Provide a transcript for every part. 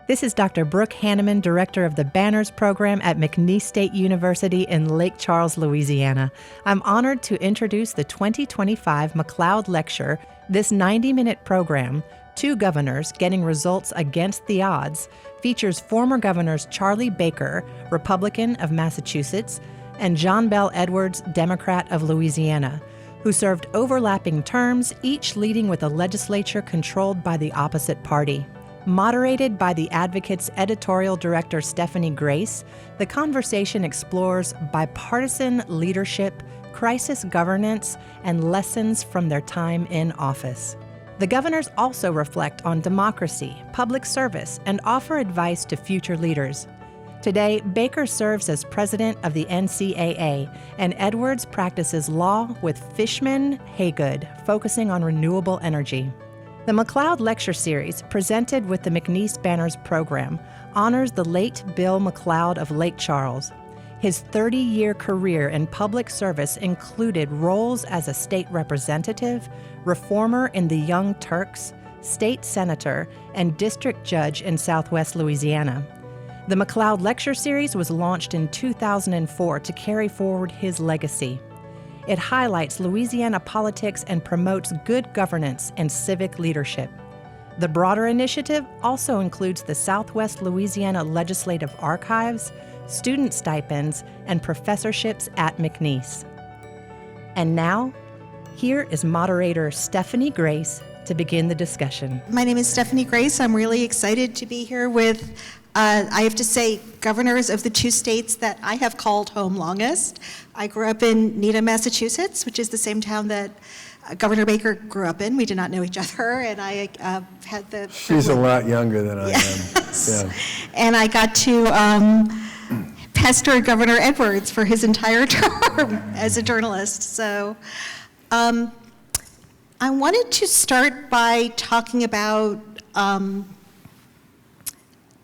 This is Dr. Brooke Hanneman, Director of the Banners Program at McNeese State University in Lake Charles, Louisiana. I'm honored to introduce the 2025 McLeod Lecture. This 90-minute program, Two Governors Getting Results Against the Odds, features former Governors Charlie Baker, Republican of Massachusetts, and John Bel Edwards, Democrat of Louisiana, who served overlapping terms, each leading with a legislature controlled by the opposite party. Moderated by the Advocate's editorial director Stephanie Grace, the conversation explores bipartisan leadership, crisis governance, and lessons from their time in office. The governors also reflect on democracy, public service, and offer advice to future leaders. Today, Baker serves as president of the NCAA, and Edwards practices law with Fishman Haygood, focusing on renewable energy. The McLeod Lecture Series, presented with the McNeese Banners Program, honors the late Bill McLeod of Lake Charles. His 30-year career in public service included roles as a state representative, reformer in the Young Turks, state senator, and district judge in Southwest Louisiana. The McLeod Lecture Series was launched in 2004 to carry forward his legacy. It highlights Louisiana politics and promotes good governance and civic leadership. The broader initiative also includes the Southwest Louisiana Legislative Archives, student stipends, and professorships at McNeese. And now, here is moderator Stephanie Grace to begin the discussion. My name is Stephanie Grace. I'm really excited to be here with I have to say, governors of the two states that I have called home longest. I grew up in Needham, Massachusetts, which is the same town that Governor Baker grew up in. We did not know each other, and I had the... She's a lot younger than I yes. am. Yeah. And I got to pester Governor Edwards for his entire term as a journalist. So I wanted to start by talking about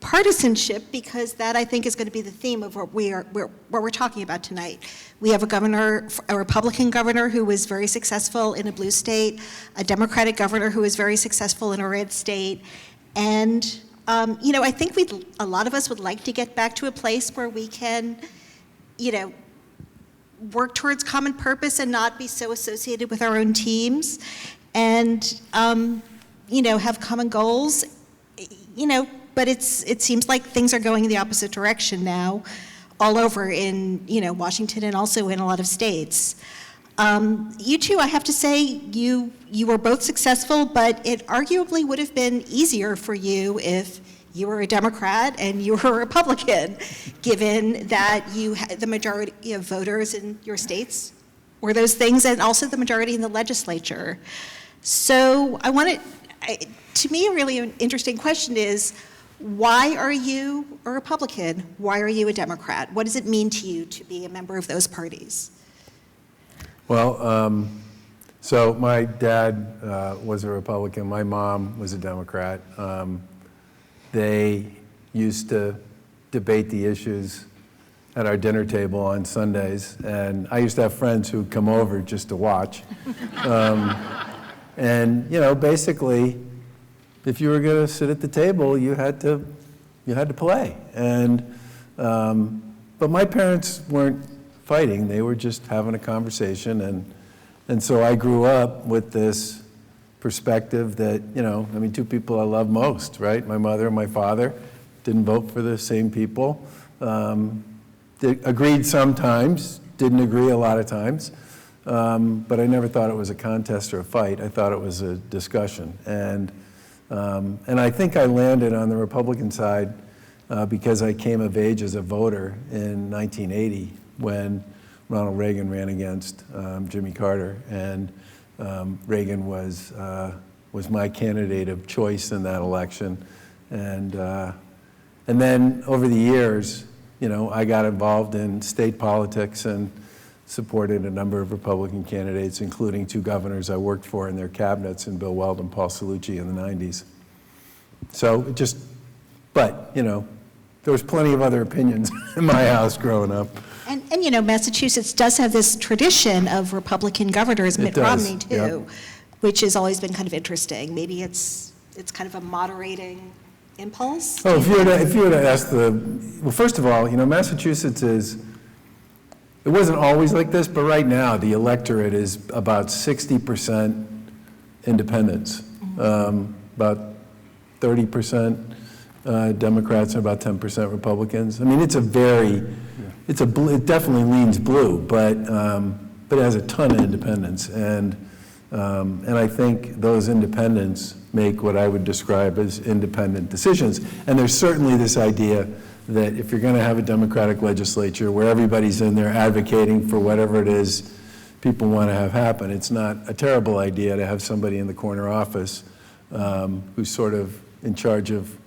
partisanship, because that, I think, is going to be the theme of what we're talking about tonight. We have a Republican governor who was very successful in a blue state, a Democratic governor who was very successful in a red state, and I think a lot of us would like to get back to a place where we can, work towards common purpose and not be so associated with our own teams, and have common goals, But it seems like things are going in the opposite direction now, all over in Washington and also in a lot of states. You two, I have to say, you were both successful, but it arguably would have been easier for you if you were a Democrat and you were a Republican, given that you had the majority of voters in your states were those things, and also the majority in the legislature. So to me, a really interesting question is, why are you a Republican? Why are you a Democrat? What does it mean to you to be a member of those parties? Well, so my dad was a Republican. My mom was a Democrat. They used to debate the issues at our dinner table on Sundays, and I used to have friends who'd come over just to watch. And basically, if you were going to sit at the table, you had to play. And but my parents weren't fighting; they were just having a conversation. And so I grew up with this perspective that two people I love most, right? My mother and my father didn't vote for the same people. They agreed sometimes, didn't agree a lot of times. But I never thought it was a contest or a fight. I thought it was a discussion. And I think I landed on the Republican side because I came of age as a voter in 1980 when Ronald Reagan ran against Jimmy Carter, and Reagan was my candidate of choice in that election. And then over the years, I got involved in state politics and supported a number of Republican candidates, including two governors I worked for in their cabinets, in Bill Weld and Paul Cellucci in the 90s. So but there was plenty of other opinions in my house growing up. And Massachusetts does have this tradition of Republican governors, Mitt Romney too, yep. Which has always been kind of interesting. Maybe it's kind of a moderating impulse? Oh, if you were to ask well, first of all, Massachusetts it wasn't always like this, but right now the electorate is about 60% independents, about 30% Democrats and about 10% Republicans. I mean, it definitely leans blue, but it has a ton of independents, and I think those independents make what I would describe as independent decisions. And there's certainly this idea that if you're going to have a Democratic legislature where everybody's in there advocating for whatever it is people want to have happen, it's not a terrible idea to have somebody in the corner office who's sort of in charge of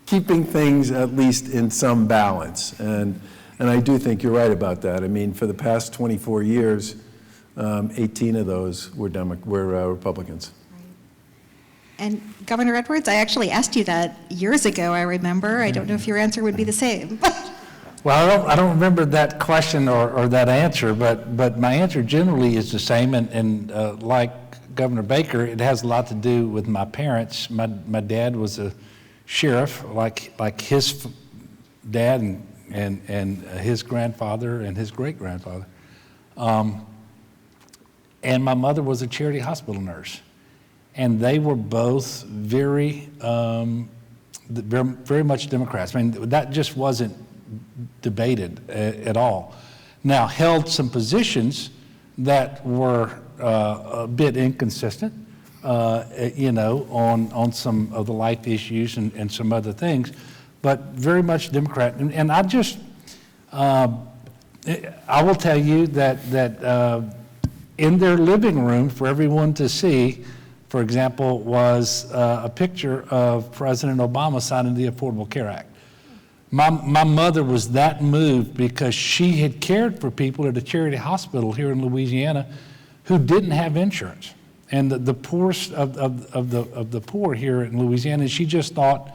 keeping things at least in some balance. And I do think you're right about that. I mean, for the past 24 years, 18 of those were Republicans. And Governor Edwards, I actually asked you that years ago, I remember. I don't know if your answer would be the same. Well, I don't remember that question or that answer, but my answer generally is the same, and like Governor Baker, it has a lot to do with my parents. My dad was a sheriff, like his dad and his grandfather and his great-grandfather. And my mother was a charity hospital nurse. And they were both very much Democrats. I mean, that just wasn't debated at all. Now, held some positions that were a bit inconsistent, on some of the life issues and some other things, but very much Democrat. And I will tell you that in their living room for everyone to see, for example, was a picture of President Obama signing the Affordable Care Act. My mother was that moved because she had cared for people at a charity hospital here in Louisiana who didn't have insurance, and the poorest of the poor here in Louisiana. She just thought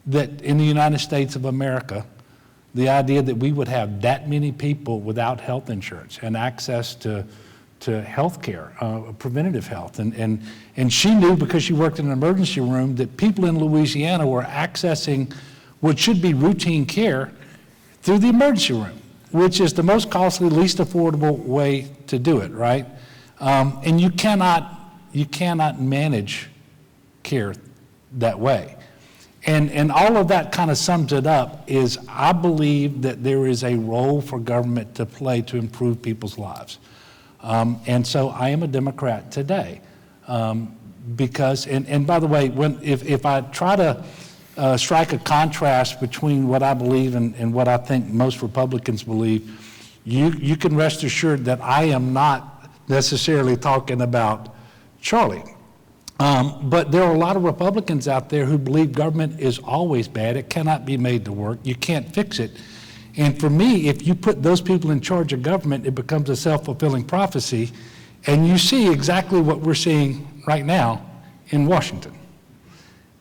that in the United States of America, the idea that we would have that many people without health insurance and access to health care, preventative health. And she knew, because she worked in an emergency room, that people in Louisiana were accessing what should be routine care through the emergency room, which is the most costly, least affordable way to do it, right? And you cannot manage care that way. And all of that kind of sums it up is I believe that there is a role for government to play to improve people's lives. And so I am a Democrat today because, and by the way, if I try to strike a contrast between what I believe and what I think most Republicans believe, you can rest assured that I am not necessarily talking about Charlie. But there are a lot of Republicans out there who believe government is always bad. It cannot be made to work. You can't fix it. And for me, if you put those people in charge of government, it becomes a self-fulfilling prophecy. And you see exactly what we're seeing right now in Washington.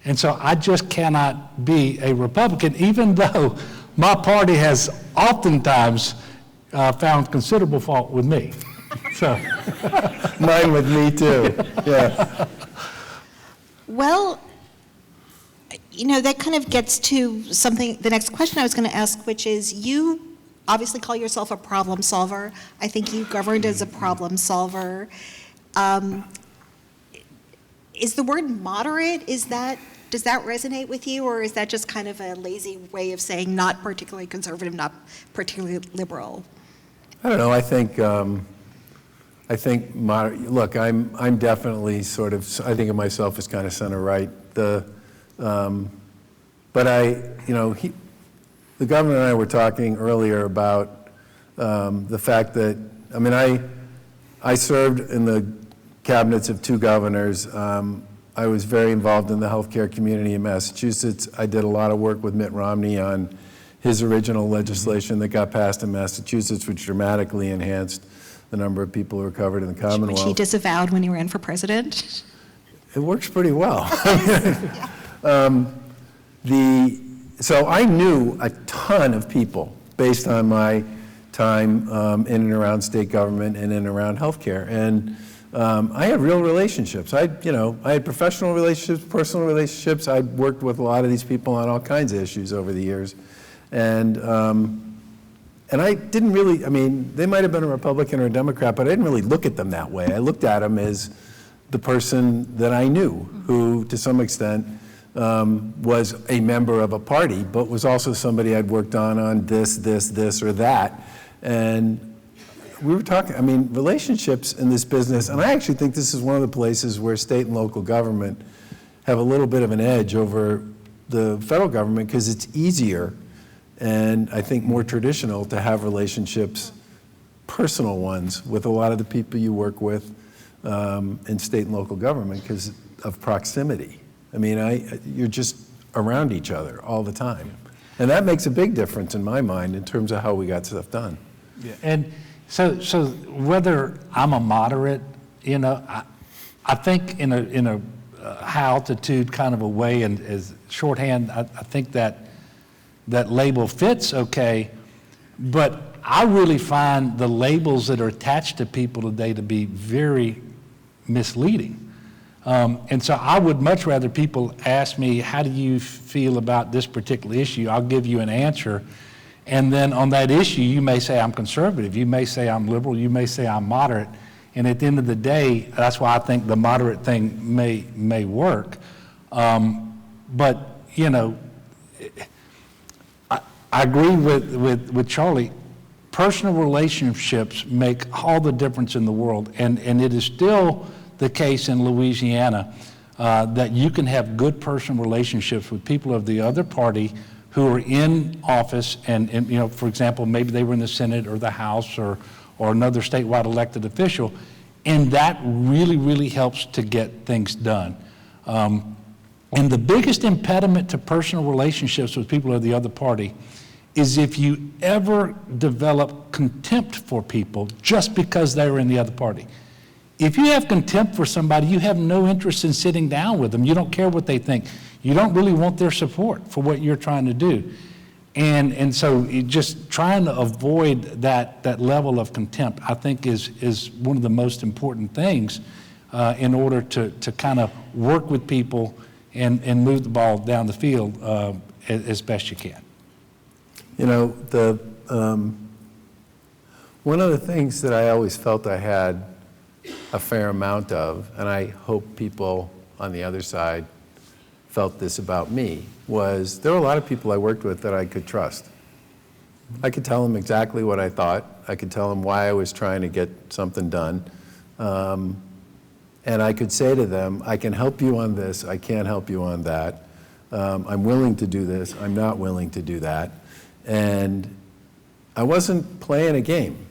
And so I just cannot be a Republican, even though my party has oftentimes found considerable fault with me. So mine with me too. Yeah. Well, that kind of gets to the next question I was going to ask, which is, you obviously call yourself a problem solver. I think you governed as a problem solver. Is the word moderate, does that resonate with you, or is that just kind of a lazy way of saying not particularly conservative, not particularly liberal? I don't know. I think look, I'm definitely sort of, I think of myself as kind of center right. But the governor and I were talking earlier about the fact that, I served in the cabinets of two governors. I was very involved in the healthcare community in Massachusetts. I did a lot of work with Mitt Romney on his original legislation that got passed in Massachusetts, which dramatically enhanced the number of people who were covered in the Commonwealth. Which he disavowed when he ran for president. It works pretty well. So I knew a ton of people based on my time in and around state government and in and around healthcare. And I had real relationships. I had professional relationships, personal relationships. I worked with a lot of these people on all kinds of issues over the years. And I didn't really, they might have been a Republican or a Democrat, but I didn't really look at them that way. I looked at them as the person that I knew, who to some extent was a member of a party, but was also somebody I'd worked on this, or that. And we were talking, relationships in this business, and I actually think this is one of the places where state and local government have a little bit of an edge over the federal government, because it's easier and I think more traditional to have relationships, personal ones, with a lot of the people you work with in state and local government because of proximity. You're just around each other all the time. And that makes a big difference in my mind in terms of how we got stuff done. Yeah. And so whether I'm a moderate, I think in a high altitude kind of a way, and as shorthand, I think that label fits okay, but I really find the labels that are attached to people today to be very misleading. And so I would much rather people ask me, how do you feel about this particular issue? I'll give you an answer. And then on that issue, you may say I'm conservative, you may say I'm liberal, you may say I'm moderate. And at the end of the day, that's why I think the moderate thing may work. But, I agree with Charlie. Personal relationships make all the difference in the world. And it is still the case in Louisiana that you can have good personal relationships with people of the other party who are in office and for example, maybe they were in the Senate or the House or another statewide elected official, and that really, really helps to get things done. And the biggest impediment to personal relationships with people of the other party is if you ever develop contempt for people just because they were in the other party. If you have contempt for somebody, you have no interest in sitting down with them. You don't care what they think. You don't really want their support for what you're trying to do. And so just trying to avoid that level of contempt, I think is one of the most important things in order to kind of work with people and move the ball down the field as best you can. One of the things that I always felt I had a fair amount of, and I hope people on the other side felt this about me, was there were a lot of people I worked with that I could trust. I could tell them exactly what I thought. I could tell them why I was trying to get something done. And I could say to them, I can help you on this, I can't help you on that. I'm willing to do this, I'm not willing to do that. And I wasn't playing a game.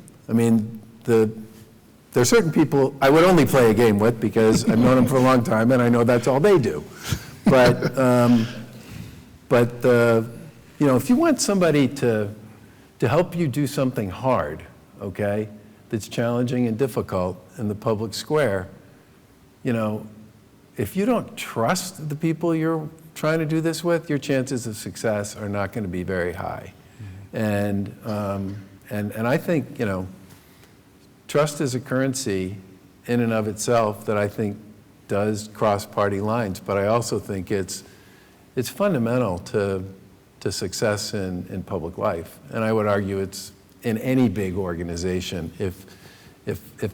There are certain people I would only play a game with because I've known them for a long time and I know that's all they do. But if you want somebody to help you do something hard, okay, that's challenging and difficult in the public square, if you don't trust the people you're trying to do this with, your chances of success are not going to be very high. Mm-hmm. And I think, trust is a currency in and of itself that I think does cross party lines, but I also think it's fundamental to success in public life. And I would argue it's in any big organization. If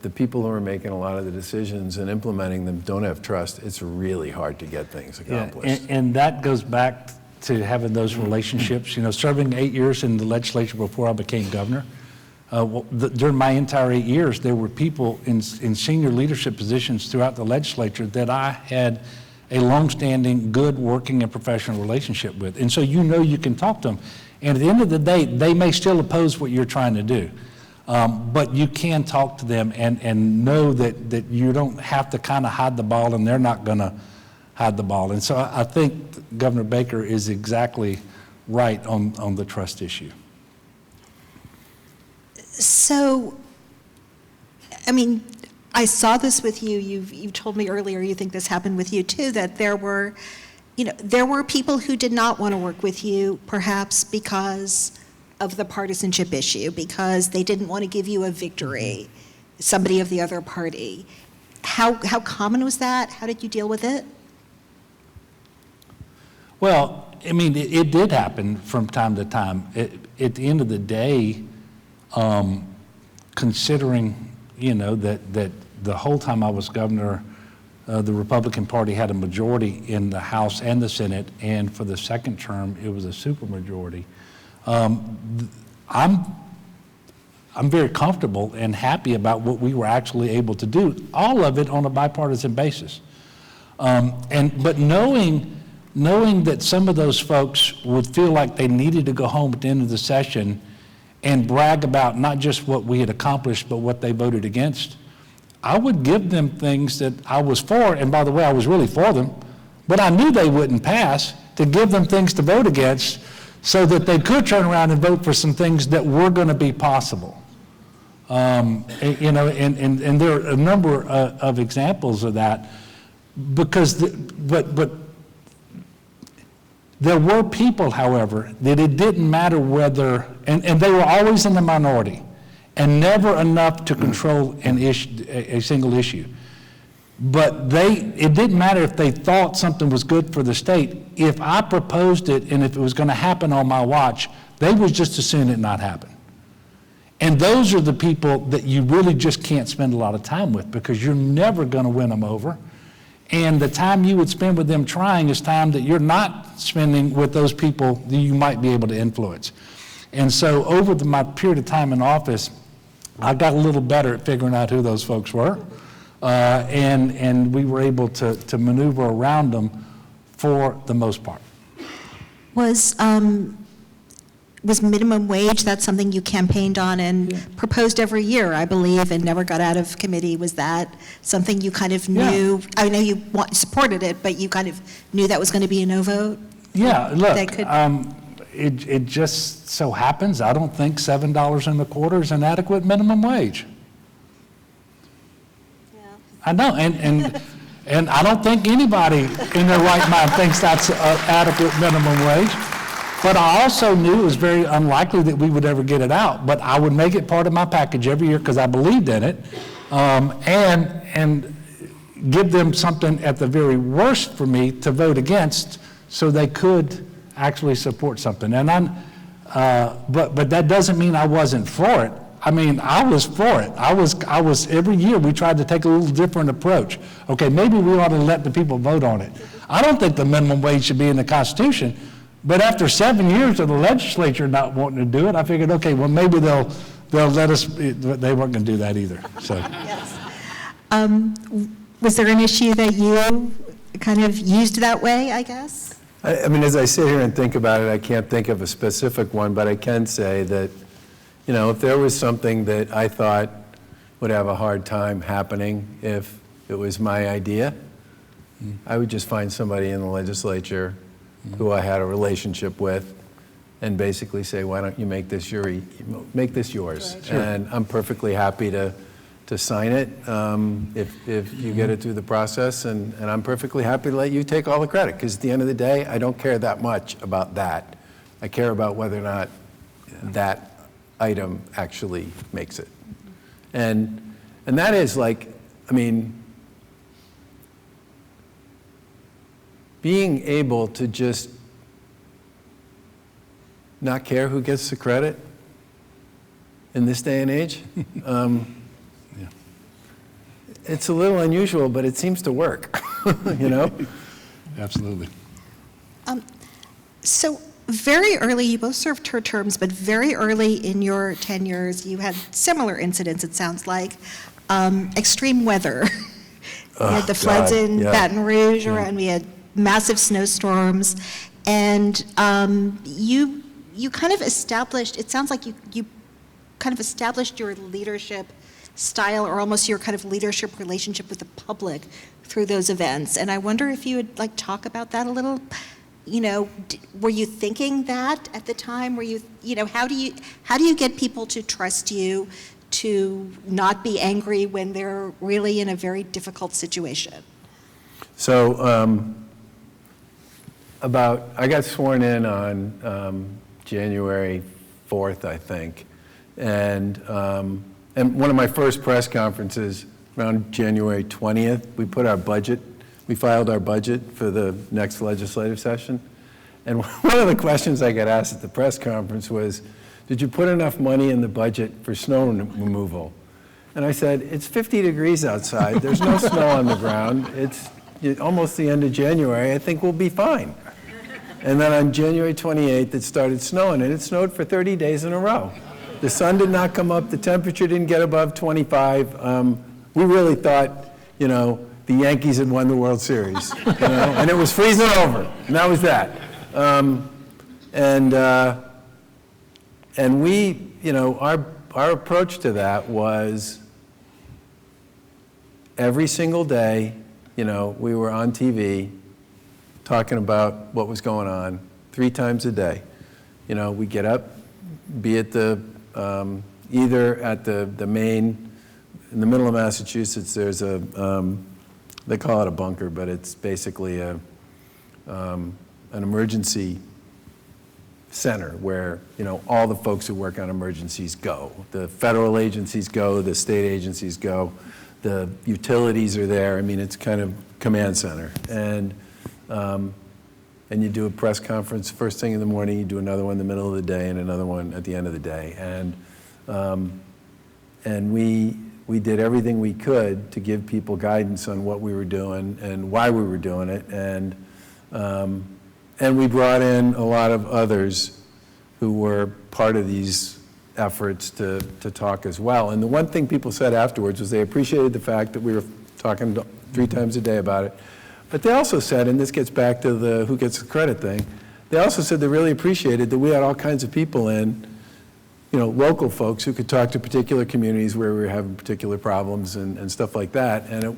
the people who are making a lot of the decisions and implementing them don't have trust, it's really hard to get things accomplished. Yeah, and that goes back to having those relationships. Serving 8 years in the legislature before I became governor, during my entire 8 years, there were people in senior leadership positions throughout the legislature that I had a longstanding, good working and professional relationship with. And so you can talk to them. And at the end of the day, they may still oppose what you're trying to do. But you can talk to them and know that you don't have to kind of hide the ball, and they're not going to hide the ball. And so I think Governor Baker is exactly right on the trust issue. So, I saw this with you. You've told me earlier you think this happened with you too, that there were people who did not want to work with you, perhaps because of the partisanship issue, because they didn't want to give you a victory, somebody of the other party. how common was that? How did you deal with it? Well, I mean, it did happen from time to time. At the end of the day, considering, that the whole time I was governor, the Republican Party had a majority in the House and the Senate, and for the second term, it was a supermajority. I'm very comfortable and happy about what we were actually able to do, all of it on a bipartisan basis. But knowing that some of those folks would feel like they needed to go home at the end of the session and brag about not just what we had accomplished, but what they voted against, I would give them things that I was for, and by the way, I was really for them, but I knew they wouldn't pass, to give them things to vote against so that they could turn around and vote for some things that were going to be possible. And there are a number of examples of that, because, but there were people, however, that it didn't matter whether, and they were always in the minority, and never enough to control a single issue. But it didn't matter if they thought something was good for the state. If I proposed it and if it was going to happen on my watch, they would just as soon it not happen. And those are the people that you really just can't spend a lot of time with, because you're never going to win them over. And the time you would spend with them trying is time that you're not spending with those people that you might be able to influence. And so over my period of time in office, I got a little better at figuring out who those folks were. And we were able to maneuver around them for the most part. Was minimum wage, that's something you campaigned on and proposed every year, I believe, and never got out of committee? Was that something you kind of knew? Yeah. I know you supported it, but you kind of knew that was going to be a no vote? Yeah, look, it just so happens I don't think $7.25 is an adequate minimum wage. Yeah. I know, and I don't think anybody in their right mind thinks that's an adequate minimum wage. But I also knew it was very unlikely that we would ever get it out. But I would make it part of my package every year because I believed in it, and give them something at the very worst for me to vote against, so they could actually support something. And but that doesn't mean I wasn't for it. I mean, I was for it. I was every year we tried to take a little different approach. Okay, maybe we ought to let the people vote on it. I don't think the minimum wage should be in the Constitution. But after 7 years of the legislature not wanting to do it, I figured, okay, well, maybe they'll let us. They weren't going to do that either. So. Yes. Was there an issue that you kind of used that way, I guess? I mean, as I sit here and think about it, I can't think of a specific one, but I can say that, if there was something that I thought would have a hard time happening if it was my idea, I would just find somebody in the legislature who I had a relationship with, and basically say, why don't you make this yours? Right. Sure. And I'm perfectly happy to sign it if you get it through the process, and I'm perfectly happy to let you take all the credit, because at the end of the day, I don't care that much about that. I care about whether or not that item actually makes it. And that is being able to just not care who gets the credit in this day and age, it's a little unusual, but it seems to work, Absolutely. So very early, you both served terms, but very early in your tenures, you had similar incidents, it sounds like. Extreme weather. We had the floods in Baton Rouge, and we had massive snowstorms, and you kind of established, it sounds like you kind of established your leadership style, or almost your kind of leadership relationship with the public through those events. And I wonder if you would talk about that a little. Were you thinking that at the time? Were you, how do you get people to trust you, to not be angry when they're really in a very difficult situation? So I got sworn in on January 4th, I think, and one of my first press conferences, around January 20th, we filed our budget for the next legislative session. And one of the questions I got asked at the press conference was, did you put enough money in the budget for snow removal? And I said, it's 50 degrees outside. There's no snow on the ground. It's almost the end of January. I think we'll be fine. And then on January 28th, it started snowing, and it snowed for 30 days in a row. The sun did not come up. The temperature didn't get above 25. We really thought, the Yankees had won the World Series, and it was freezing over, and that was that. And we, our approach to that was every single day, we were on TV talking about what was going on 3 times a day. We get up, be at either at the main, in the middle of Massachusetts, there's they call it a bunker, but it's basically an emergency center where, all the folks who work on emergencies go. The federal agencies go, the state agencies go, the utilities are there. I mean, it's kind of command center. And you do a press conference first thing in the morning, you do another one in the middle of the day, and another one at the end of the day. And we did everything we could to give people guidance on what we were doing and why we were doing it. And we brought in a lot of others who were part of these efforts to talk as well. And the one thing people said afterwards was they appreciated the fact that we were talking 3 times a day about it. But they also said, and this gets back to the who gets the credit thing, they also said they really appreciated that we had all kinds of people in, local folks who could talk to particular communities where we were having particular problems and stuff like that. And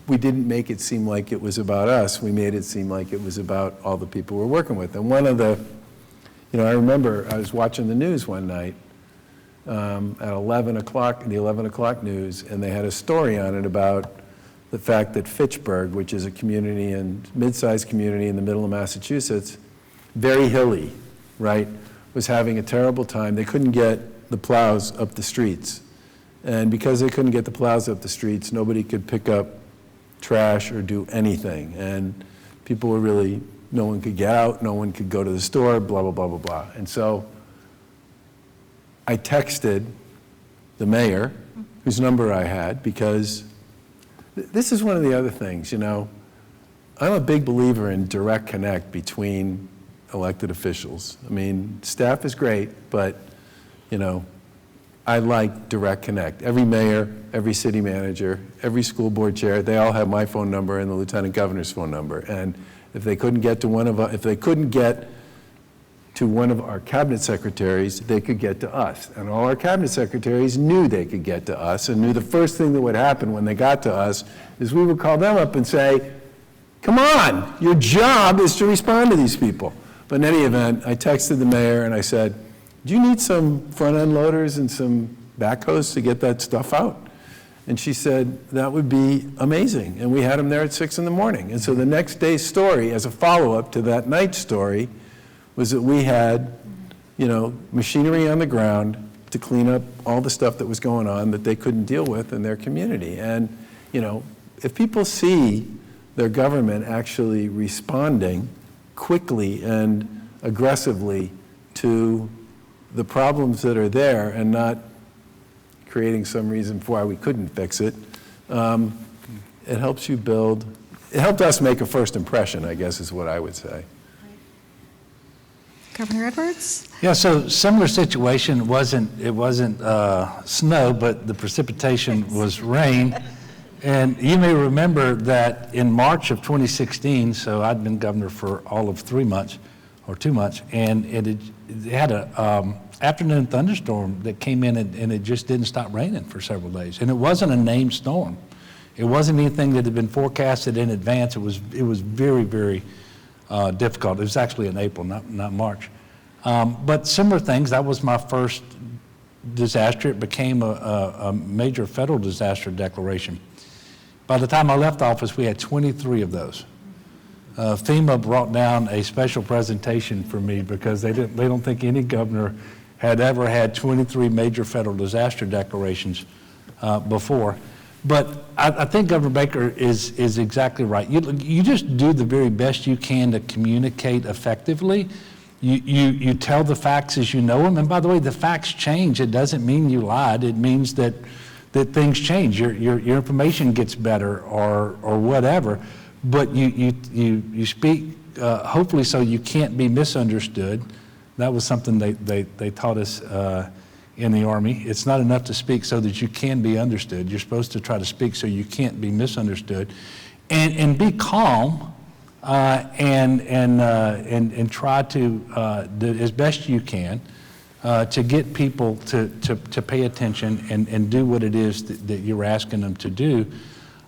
we didn't make it seem like it was about us. We made it seem like it was about all the people we're working with. And one of the, I remember I was watching the news one night at 11 o'clock, the 11 o'clock news, and they had a story on it about the fact that Fitchburg, which is a community and mid-sized community in the middle of Massachusetts, very hilly, right, was having a terrible time. They couldn't get the plows up the streets. And because they couldn't get the plows up the streets, nobody could pick up trash or do anything. And people were really, no one could get out, no one could go to the store, blah, blah, blah, blah, blah. And so I texted the mayor, whose number I had, because this is one of the other things, I'm a big believer in direct connect between elected officials. I mean, staff is great, but, I like direct connect. Every mayor, every city manager, every school board chair, they all have my phone number and the lieutenant governor's phone number. And if they couldn't get to one of our cabinet secretaries, they could get to us. And all our cabinet secretaries knew they could get to us and knew the first thing that would happen when they got to us is we would call them up and say, come on, your job is to respond to these people. But in any event, I texted the mayor and I said, do you need some front-end loaders and some backhoes to get that stuff out? And she said, that would be amazing. And we had them there at 6 in the morning. And so the next day's story, as a follow-up to that night's story, was that we had, machinery on the ground to clean up all the stuff that was going on that they couldn't deal with in their community. And, if people see their government actually responding quickly and aggressively to the problems that are there and not creating some reason for why we couldn't fix it, it helps you build, it helped us make a first impression, I guess is what I would say. Governor Edwards? Yeah, so similar situation. It wasn't snow, but the precipitation was rain. And you may remember that in March of 2016, so I'd been governor for all of 3 months or 2 months, and it had a afternoon thunderstorm that came in and it just didn't stop raining for several days. And it wasn't a named storm. It wasn't anything that had been forecasted in advance. It was very, very difficult. It was actually in April, not March. But similar things. That was my first disaster. It became a major federal disaster declaration. By the time I left office, we had 23 of those. FEMA brought down a special presentation for me because they don't think any governor had ever had 23 major federal disaster declarations before. But I think Governor Baker is exactly right. You just do the very best you can to communicate effectively. You tell the facts as you know them. And by the way, the facts change. It doesn't mean you lied. It means that things change. Your information gets better or whatever. But you speak hopefully so you can't be misunderstood. That was something they taught us in the Army. It's not enough to speak so that you can be understood. You're supposed to try to speak so you can't be misunderstood, and be calm, and try to do as best you can to get people to pay attention and do what it is that you're asking them to do.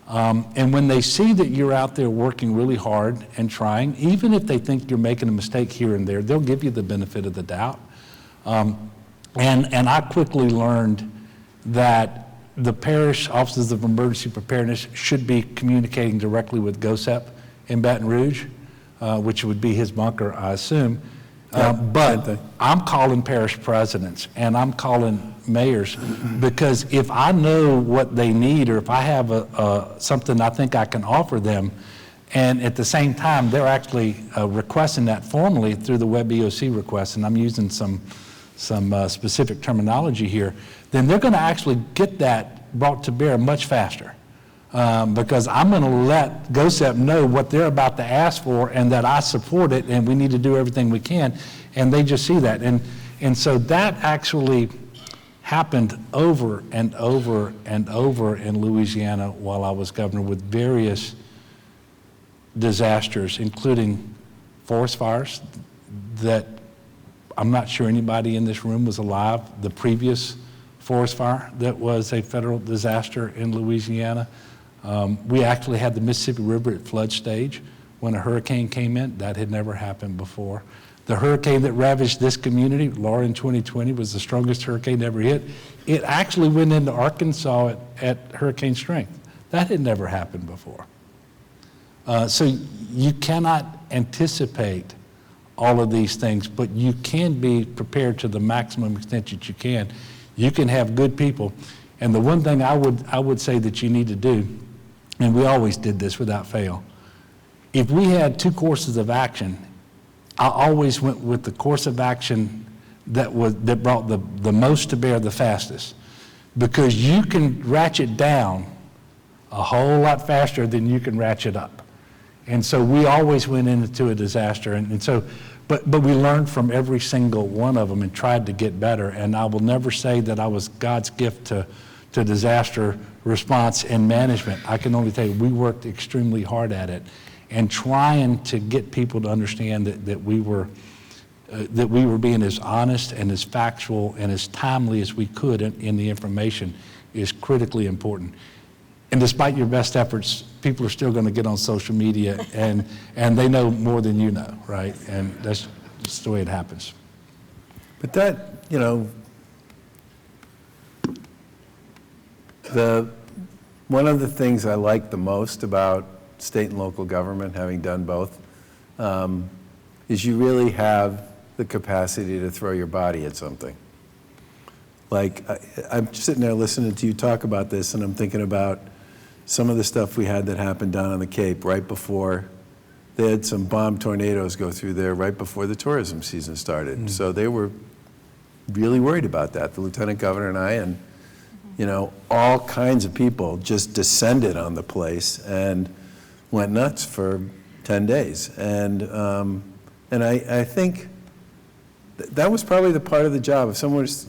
And when they see that you're out there working really hard and trying, even if they think you're making a mistake here and there, they'll give you the benefit of the doubt. And I quickly learned that the parish offices of emergency preparedness should be communicating directly with GOSEP in Baton Rouge, which would be his bunker, I assume. But I'm calling parish presidents and I'm calling mayors, because if I know what they need, or if I have something I think I can offer them, and at the same time they're actually requesting that formally through the Web EOC request, and I'm using some specific terminology here, then they're going to actually get that brought to bear much faster. Because I'm going to let GOSEP know what they're about to ask for and that I support it and we need to do everything we can, and they just see that. And so that actually happened over and over and over in Louisiana while I was governor, with various disasters, including forest fires that I'm not sure anybody in this room was alive. The previous forest fire that was a federal disaster in Louisiana. We actually had the Mississippi River at flood stage when a hurricane came in. That had never happened before. The hurricane that ravaged this community, Laura, in 2020, was the strongest hurricane ever hit. It actually went into Arkansas at hurricane strength. That had never happened before. So you cannot anticipate all of these things, but you can be prepared to the maximum extent that you can. You can have good people. And the one thing I would say that you need to do, and we always did this without fail, if we had two courses of action, I always went with the course of action that brought the most to bear the fastest, because you can ratchet down a whole lot faster than you can ratchet up. And so we always went into a disaster, and so, but we learned from every single one of them and tried to get better. And I will never say that I was God's gift to disaster response and management. I can only tell you we worked extremely hard at it, and trying to get people to understand that we were being as honest and as factual and as timely as we could in the information is critically important. And despite your best efforts, people are still going to get on social media and they know more than you know, right? And that's just the way it happens. But that, one of the things I like the most about state and local government, having done both, is you really have the capacity to throw your body at something. Like, I'm sitting there listening to you talk about this, and I'm thinking about some of the stuff we had that happened down on the Cape right before. They had some bomb tornadoes go through there right before the tourism season started. Mm. So they were really worried about that. The lieutenant governor and I, and all kinds of people just descended on the place and went nuts for 10 days. And I think that was probably the part of the job. If someone was,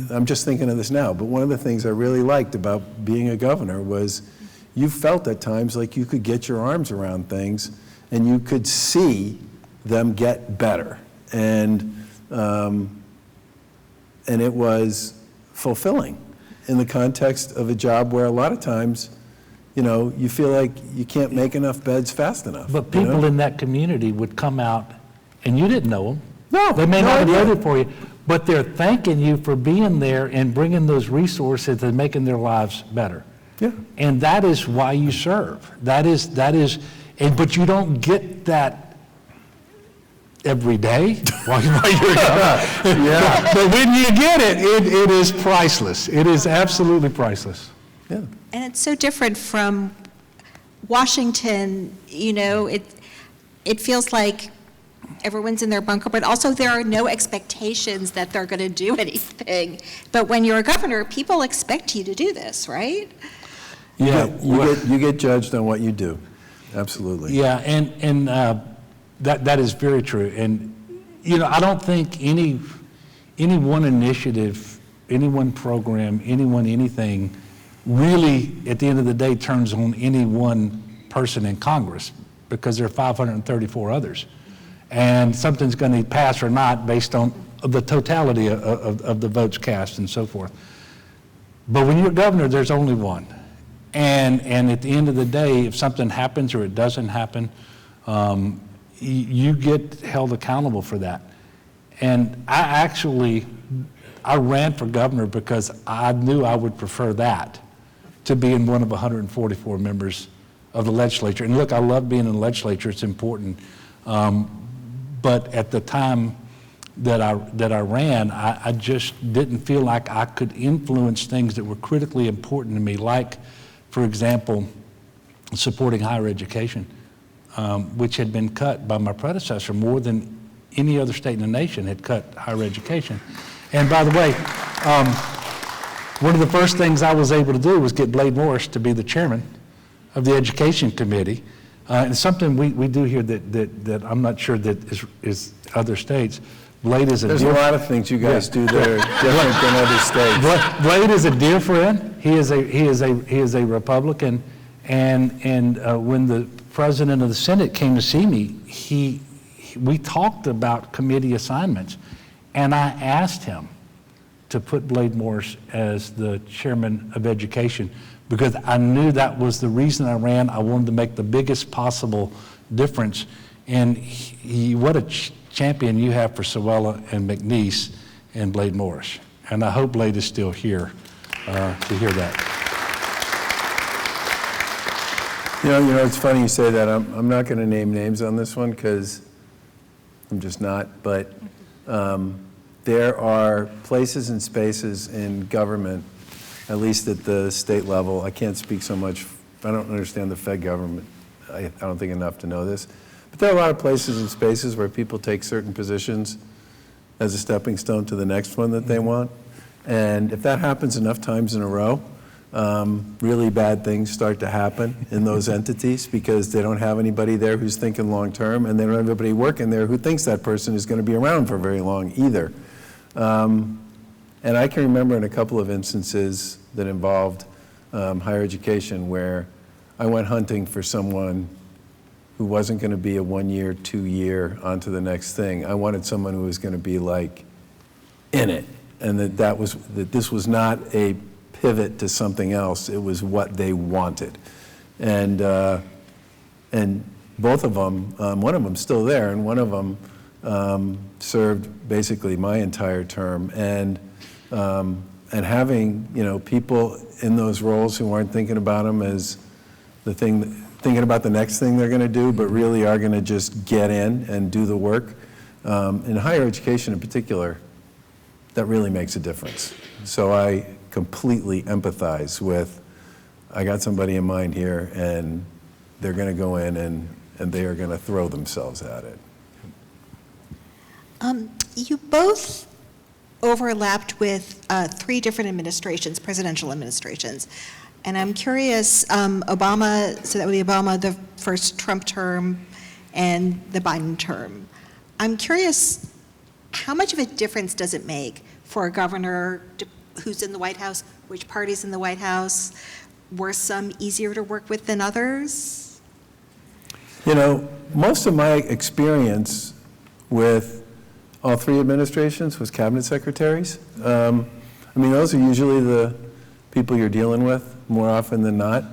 I'm just thinking of this now, but one of the things I really liked about being a governor was you felt at times like you could get your arms around things and you could see them get better. And it was fulfilling in the context of a job where a lot of times, you feel like you can't make enough beds fast enough. But people in that community would come out, and you didn't know them. No, they may not have voted for you, but they're thanking you for being there and bringing those resources and making their lives better. Yeah. And that is why you serve. That is, but you don't get that every day while you're yeah. But when you get it, it is priceless. It is absolutely priceless. Yeah. And it's so different from Washington, it feels like everyone's in their bunker, but also there are no expectations that they're going to do anything. But when you're a governor, people expect you to do this, right? Yeah, You get judged on what you do, absolutely. yeah, and that is very true. And, I don't think any one initiative, any one program, anything really, at the end of the day, turns on any one person in Congress, because there are 534 others. And something's going to pass or not based on the totality of the votes cast and so forth. But when you're governor, there's only one. And at the end of the day, if something happens or it doesn't happen, you get held accountable for that. And I ran for governor because I knew I would prefer that to being one of 144 members of the legislature. And look, I love being in the legislature, it's important. But at the time that I ran, I just didn't feel like I could influence things that were critically important to me, like, for example, supporting higher education, which had been cut by my predecessor more than any other state in the nation had cut higher education. And by the way, one of the first things I was able to do was get Blade Morris to be the chairman of the Education Committee. And something we do here that I'm not sure that is other states. Blade is There's a lot of things you guys do that are different than other states. Blade is a dear friend. He is a Republican, and when the president of the Senate came to see me, we talked about committee assignments, and I asked him to put Blade Morris as the chairman of education, because I knew that was the reason I ran. I wanted to make the biggest possible difference. And what a champion you have for Sewella and McNeese and Blade Morris. And I hope Blade is still here to hear that. It's funny you say that. I'm not going to name names on this one because I'm just not. But there are places and spaces in government, at least at the state level. I can't speak so much. I don't understand the Fed government. I don't think enough to know this. But there are a lot of places and spaces where people take certain positions as a stepping stone to the next one that they want. And if that happens enough times in a row, really bad things start to happen in those entities, because they don't have anybody there who's thinking long term, and they don't have anybody working there who thinks that person is going to be around for very long either. And I can remember in a couple of instances that involved higher education where I went hunting for someone who wasn't going to be a 1 year, 2 year on to the next thing. I wanted someone who was going to be like in it, and that this was not a pivot to something else. It was what they wanted. And both of them, one of them's still there, and one of them served basically my entire term. And having people in those roles who aren't thinking about them as the thing, thinking about the next thing they're going to do, but really are going to just get in and do the work. In higher education in particular, that really makes a difference. So I completely empathize with, I got somebody in mind here, and they're going to go in and they are going to throw themselves at it. You both overlapped with 3 different administrations, presidential administrations. And I'm curious, Obama, so that would be Obama, the first Trump term, and the Biden term. I'm curious, how much of a difference does it make for a governor who's in the White House, which party's in the White House? Were some easier to work with than others? Most of my experience with all 3 administrations was cabinet secretaries. Those are usually the people you're dealing with more often than not,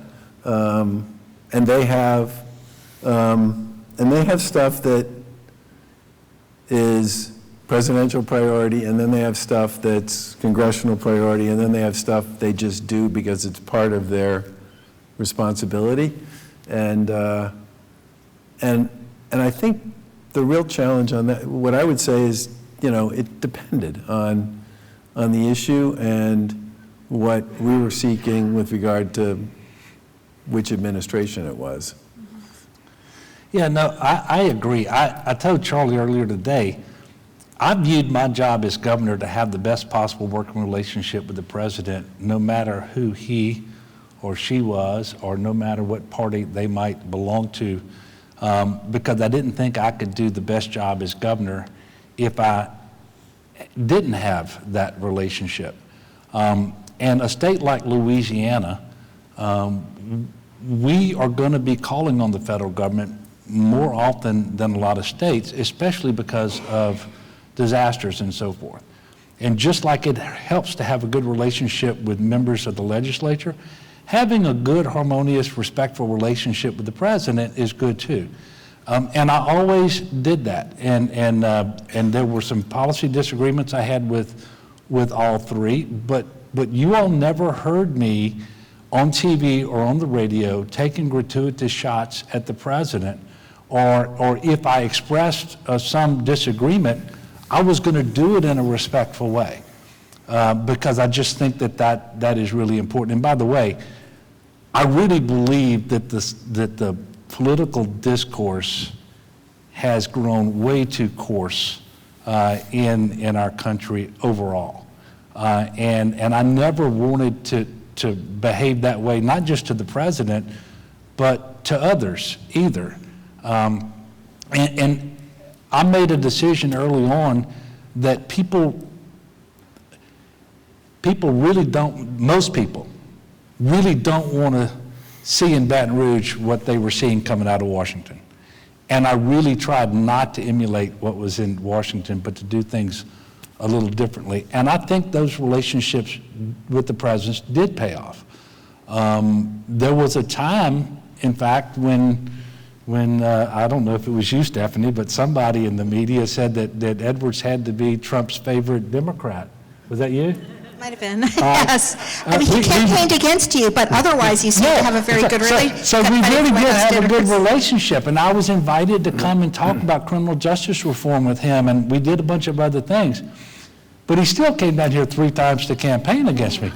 and they have stuff that is presidential priority, and then they have stuff that's congressional priority, and then they have stuff they just do because it's part of their responsibility, and I think the real challenge on that, what I would say is, it depended on the issue and what we were seeking with regard to which administration it was. Yeah, no, I agree. I told Charlie earlier today, I viewed my job as governor to have the best possible working relationship with the president, no matter who he or she was, or no matter what party they might belong to, because I didn't think I could do the best job as governor if I didn't have that relationship. And a state like Louisiana, we are going to be calling on the federal government more often than a lot of states, especially because of disasters and so forth. And just like it helps to have a good relationship with members of the legislature, having a good, harmonious, respectful relationship with the president is good too. And I always did that. And there were some policy disagreements I had with all three, but you all never heard me on TV or on the radio taking gratuitous shots at the president, or if I expressed some disagreement, I was going to do it in a respectful way, because I just think that is really important. And by the way, I really believe that the political discourse has grown way too coarse in our country overall, and I never wanted to behave that way, not just to the president, but to others either. And I made a decision early on that most people really don't want to see in Baton Rouge what they were seeing coming out of Washington. And I really tried not to emulate what was in Washington, but to do things a little differently. And I think those relationships with the presidents did pay off. There was a time, in fact, when I don't know if it was you, Stephanie, but somebody in the media said that Edwards had to be Trump's favorite Democrat. Was that you? Might have been, yes. I mean, he campaigned against you, but otherwise you seem to have a very good relationship. So we really did have a good relationship, and I was invited to come and talk about criminal justice reform with him, and we did a bunch of other things. But he still came down here 3 times to campaign against me.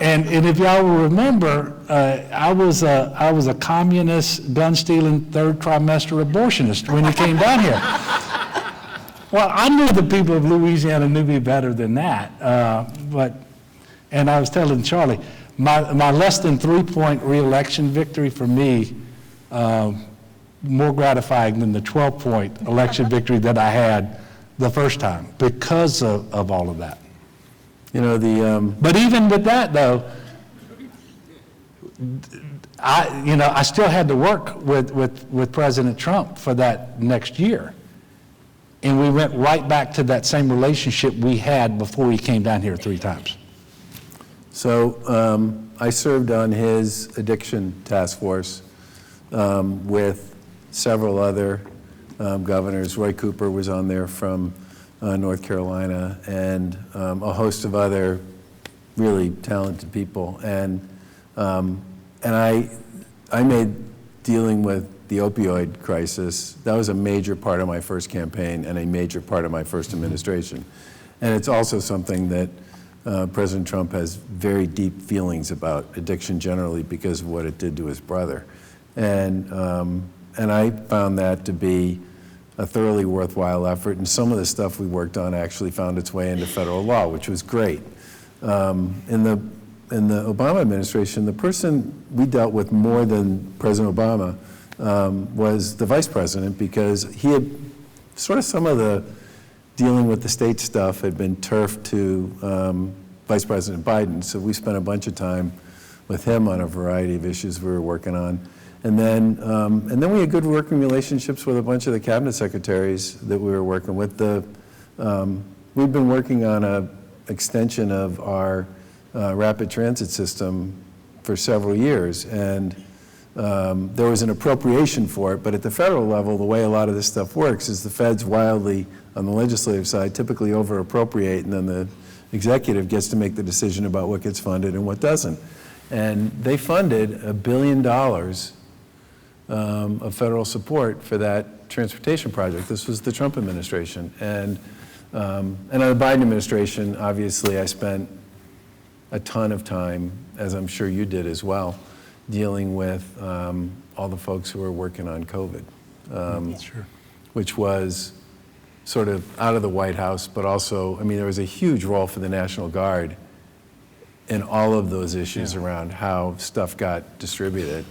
And if y'all will remember, I was a communist, gun-stealing, third trimester abortionist when he came down here. Well, I knew the people of Louisiana knew me better than that, and I was telling Charlie, my less than 3-point re-election victory for me, more gratifying than the 12-point election victory that I had the first time because of all of that. You know, But even with that, though, I still had to work with President Trump for that next year. And we went right back to that same relationship we had before he came down here 3 times. So I served on his addiction task force with several other governors. Roy Cooper was on there from North Carolina, and a host of other really talented people. And I made dealing with the opioid crisis, that was a major part of my first campaign and a major part of my first administration. And it's also something that President Trump has very deep feelings about, addiction generally, because of what it did to his brother. And I found that to be a thoroughly worthwhile effort, and some of the stuff we worked on actually found its way into federal law, which was great. In the Obama administration, the person we dealt with more than President Obama was the vice president, because he had sort of some of the dealing with the state stuff had been turfed to Vice President Biden. So we spent a bunch of time with him on a variety of issues we were working on. And then we had good working relationships with a bunch of the cabinet secretaries that we were working with. We've been working on an extension of our rapid transit system for several years, and there was an appropriation for it, but at the federal level, the way a lot of this stuff works is the feds wildly, on the legislative side, typically over-appropriate, and then the executive gets to make the decision about what gets funded and what doesn't. And they funded $1 billion of federal support for that transportation project. This was the Trump administration. And under the Biden administration, obviously, I spent a ton of time, as I'm sure you did as well, dealing with all the folks who were working on COVID, Sure. which was sort of out of the White House, but also, I mean, there was a huge role for the National Guard in all of those issues around how stuff got distributed.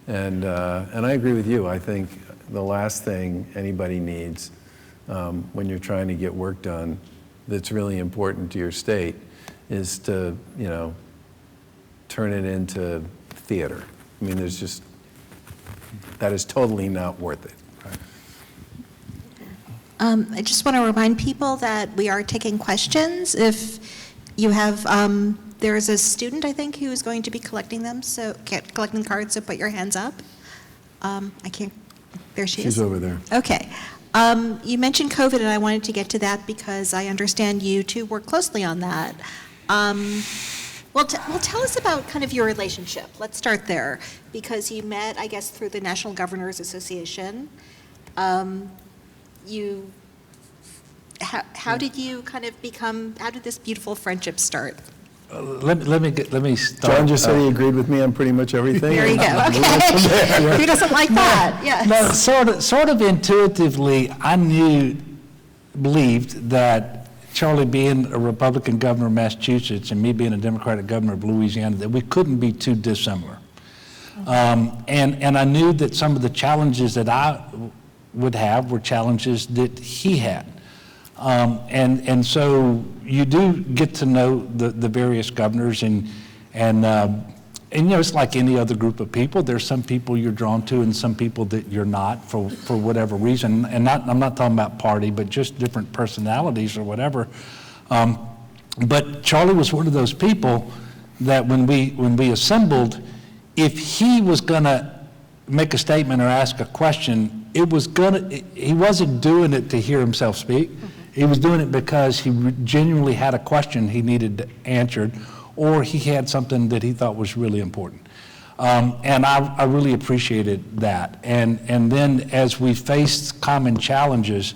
And I agree with you. I think the last thing anybody needs when you're trying to get work done that's really important to your state is to, you know, turn it into theater. I mean, there's just, that is totally not worth it. I just want to remind people that we are taking questions. If you have, there's a student, I think, who is going to be collecting them, so collecting cards, so put your hands up. I can't, there she is. She's over there. Okay. You mentioned COVID, and I wanted to get to that because I understand you two work closely on that. Well, tell us about kind of your relationship. Let's start there, because you met, I guess, through the National Governors Association. How did you kind of become, how did this beautiful friendship start? Let me start. John just said he agreed with me on pretty much everything. There you go, okay. Who doesn't like that? Yes. No, sort of intuitively, I believed that Charlie being a Republican governor of Massachusetts and me being a Democratic governor of Louisiana, that we couldn't be too dissimilar. And I knew that some of the challenges that I would have were challenges that he had. And so you do get to know the various governors, and you know, it's like any other group of people. There's some people you're drawn to and some people that you're not for whatever reason. And I'm not talking about party, but just different personalities or whatever. But Charlie was one of those people that when we assembled, if he was gonna make a statement or ask a question, he wasn't doing it to hear himself speak. He was doing it because he genuinely had a question he needed answered, or he had something that he thought was really important. And I really appreciated that. And then as we faced common challenges,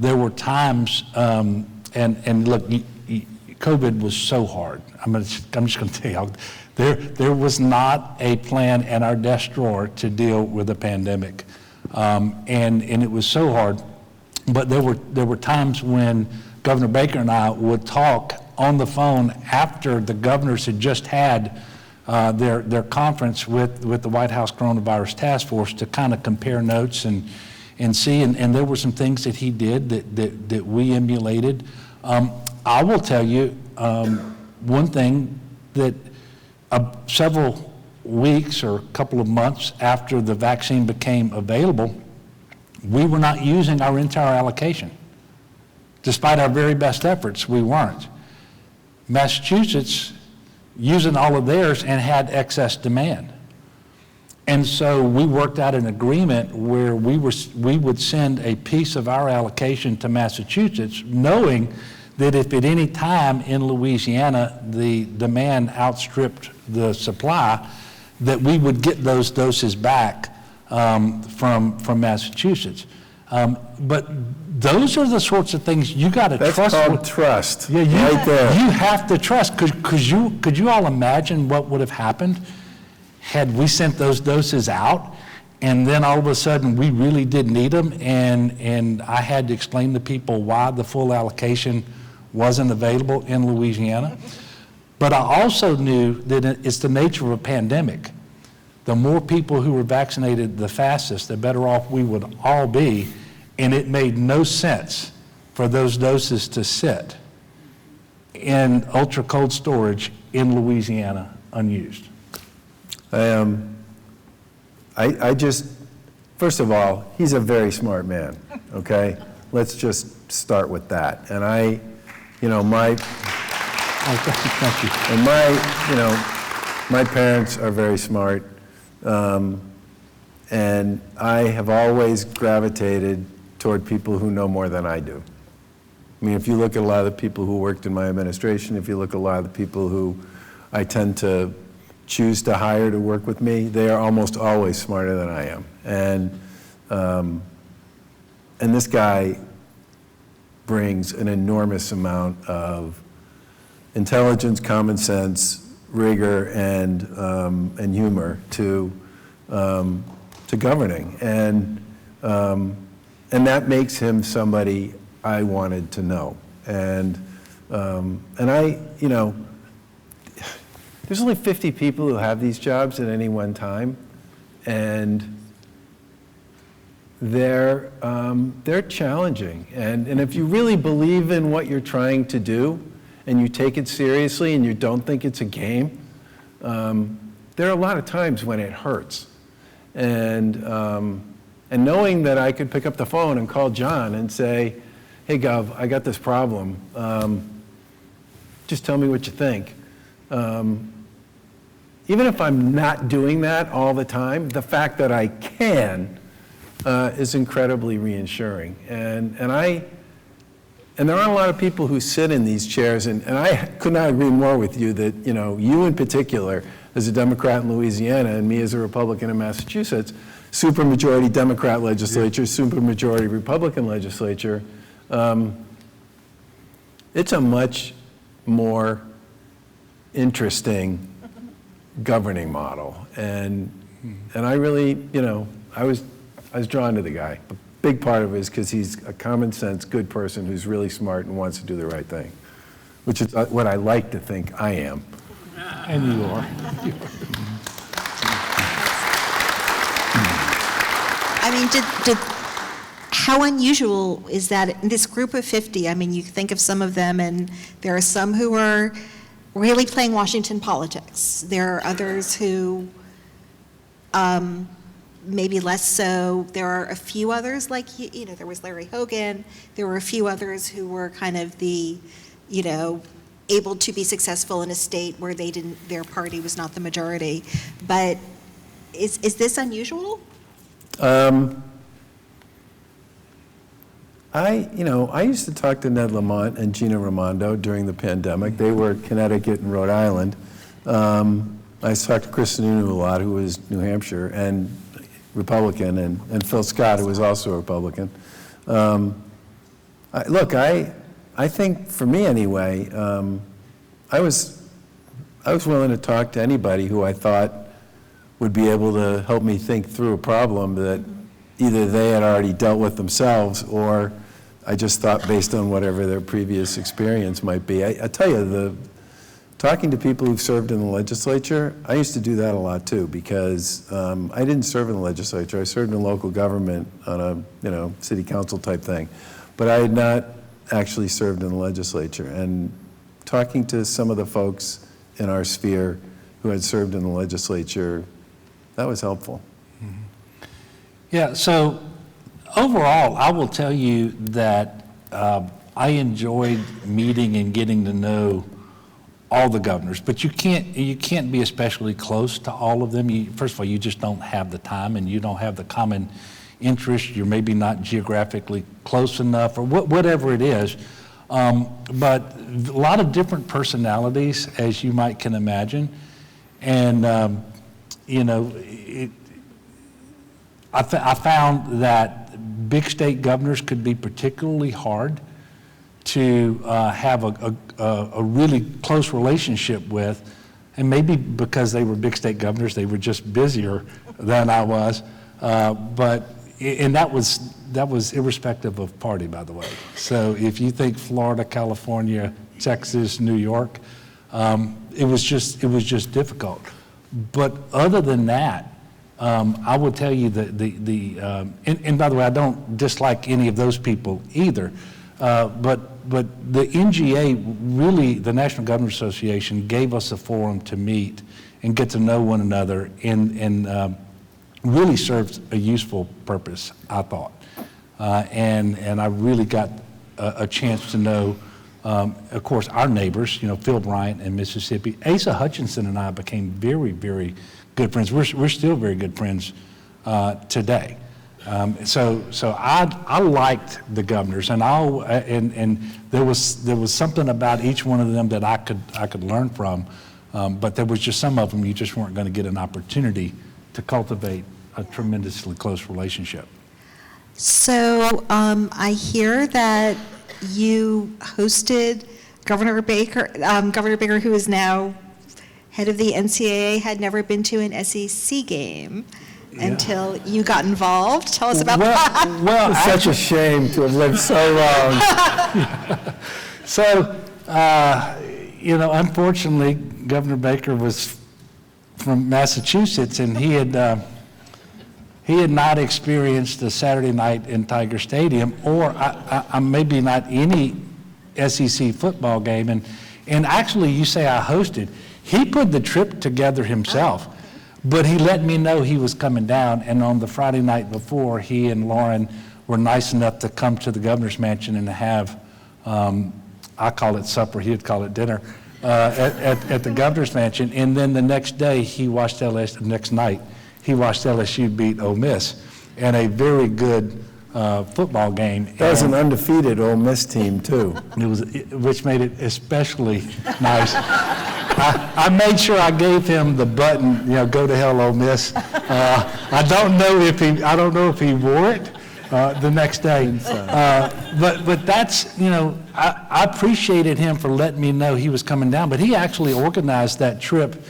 there were times, and look, COVID was so hard. I'm just going to tell you, there was not a plan in our desk drawer to deal with a pandemic. And it was so hard. But there were times when Governor Baker and I would talk on the phone after the governors had just had their conference with the White House Coronavirus Task Force to kind of compare notes and see. And there were some things that he did that we emulated. I will tell you one thing, that several weeks or a couple of months after the vaccine became available, we were not using our entire allocation. Despite our very best efforts, we weren't. Massachusetts using all of theirs and had excess demand. And so we worked out an agreement where we would send a piece of our allocation to Massachusetts, knowing that if at any time in Louisiana the demand outstripped the supply, that we would get those doses back from Massachusetts. But those are the sorts of things you got to trust. That's called trust. Yeah, right there. You have to trust. Could you all imagine what would have happened had we sent those doses out, and then all of a sudden we really did need them, and I had to explain to people why the full allocation wasn't available in Louisiana? But I also knew that it's the nature of a pandemic. The more people who were vaccinated the fastest, the better off we would all be, and it made no sense for those doses to sit in ultra cold storage in Louisiana unused. I just, first of all, he's a very smart man, okay? Let's just start with that. And Thank you. And my parents are very smart, and I have always gravitated toward people who know more than I do. I mean, if you look at a lot of the people who worked in my administration, if you look at a lot of the people who I tend to choose to hire to work with me, they are almost always smarter than I am. And this guy brings an enormous amount of intelligence, common sense, rigor, and humor to governing, and that makes him somebody I wanted to know. And I, there's only 50 people who have these jobs at any one time, and they're challenging. And if you really believe in what you're trying to do, and you take it seriously, and you don't think it's a game, there are a lot of times when it hurts. And knowing that I could pick up the phone and call John and say, hey, Gov, I got this problem. Just tell me what you think. Even if I'm not doing that all the time, the fact that I can is incredibly reassuring. And there aren't a lot of people who sit in these chairs, and I could not agree more with you that, you in particular, as a Democrat in Louisiana, and me as a Republican in Massachusetts, supermajority Democrat legislature, supermajority Republican legislature, it's a much more interesting governing model. And I really, I was drawn to the guy. A big part of it is because he's a common sense, good person who's really smart and wants to do the right thing, which is what I like to think I am. And you are. I mean, how unusual is that in this group of 50? I mean, you think of some of them, and there are some who are really playing Washington politics. There are others who maybe less so. There are a few others, like, there was Larry Hogan. There were a few others who were kind of the, able to be successful in a state where their party was not the majority. But is this unusual? I used to talk to Ned Lamont and Gina Raimondo during the pandemic. They were at Connecticut and Rhode Island. I used to talk to Chris Sununu a lot, who was New Hampshire and Republican, and Phil Scott, who was also a Republican. I think for me anyway, I was willing to talk to anybody who I thought would be able to help me think through a problem that either they had already dealt with themselves, or I just thought based on whatever their previous experience might be. I tell you, talking to people who've served in the legislature, I used to do that a lot too, because I didn't serve in the legislature. I served in local government on a city council type thing, but I had not actually served in the legislature. And talking to some of the folks in our sphere who had served in the legislature, that was helpful. Yeah, so overall, I will tell you that I enjoyed meeting and getting to know all the governors, but you can't be especially close to all of them. First of all, you just don't have the time, and you don't have the common interest. You're maybe not geographically close enough, or whatever it is. But a lot of different personalities, as you can imagine, and I found that big state governors could be particularly hard to have a really close relationship with, and maybe because they were big state governors, they were just busier than I was. And that was irrespective of party, by the way. So if you think Florida, California, Texas, New York, it was just difficult. But other than that, I will tell you that and by the way, I don't dislike any of those people either, but the NGA, really, the National Governors Association, gave us a forum to meet and get to know one another, and really served a useful purpose, I thought. And I really got a chance to know, of course, our neighbors, Phil Bryant in Mississippi. Asa Hutchinson and I became very, very good friends. We're still very good friends today. So I liked the governors, and there was something about each one of them that I could learn from, but there was just some of them you just weren't going to get an opportunity to cultivate a tremendously close relationship. So I hear that you hosted Governor Baker, who is now head of the NCAA, had never been to an SEC game until you got involved. Tell us about that. Well, It's such a shame to have lived so long. So, unfortunately, Governor Baker was from Massachusetts, and he had not experienced a Saturday night in Tiger Stadium, or maybe not any SEC football game. And actually, you say I hosted. He put the trip together himself, but he let me know he was coming down. And on the Friday night before, he and Lauren were nice enough to come to the governor's mansion and have, I call it supper, he'd call it dinner, at the governor's mansion. And then the next day, next night, he watched LSU beat Ole Miss, and a very good football game. That was an undefeated Ole Miss team, too. Which made it especially nice. I made sure I gave him the button, go to hell, Ole Miss. I don't know if he wore it the next day. But that's, I appreciated him for letting me know he was coming down. But he actually organized that trip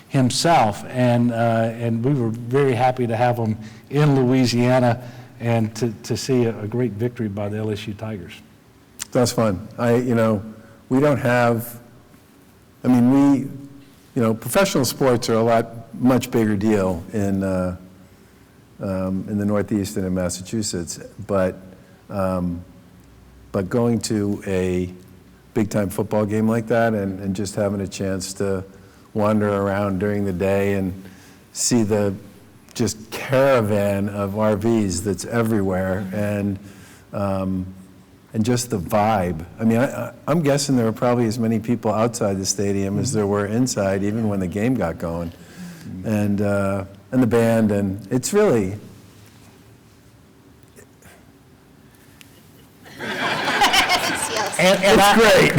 himself, and we were very happy to have him in Louisiana and to see a great victory by the LSU Tigers. That's fun. We don't have, professional sports are much bigger deal in the Northeast and in Massachusetts, but going to a big-time football game like that and just having a chance to wander around during the day and see the just caravan of RVs that's everywhere, and just the vibe. I'm guessing there were probably as many people outside the stadium as there were inside, even when the game got going, and the band, and it's really. It's great.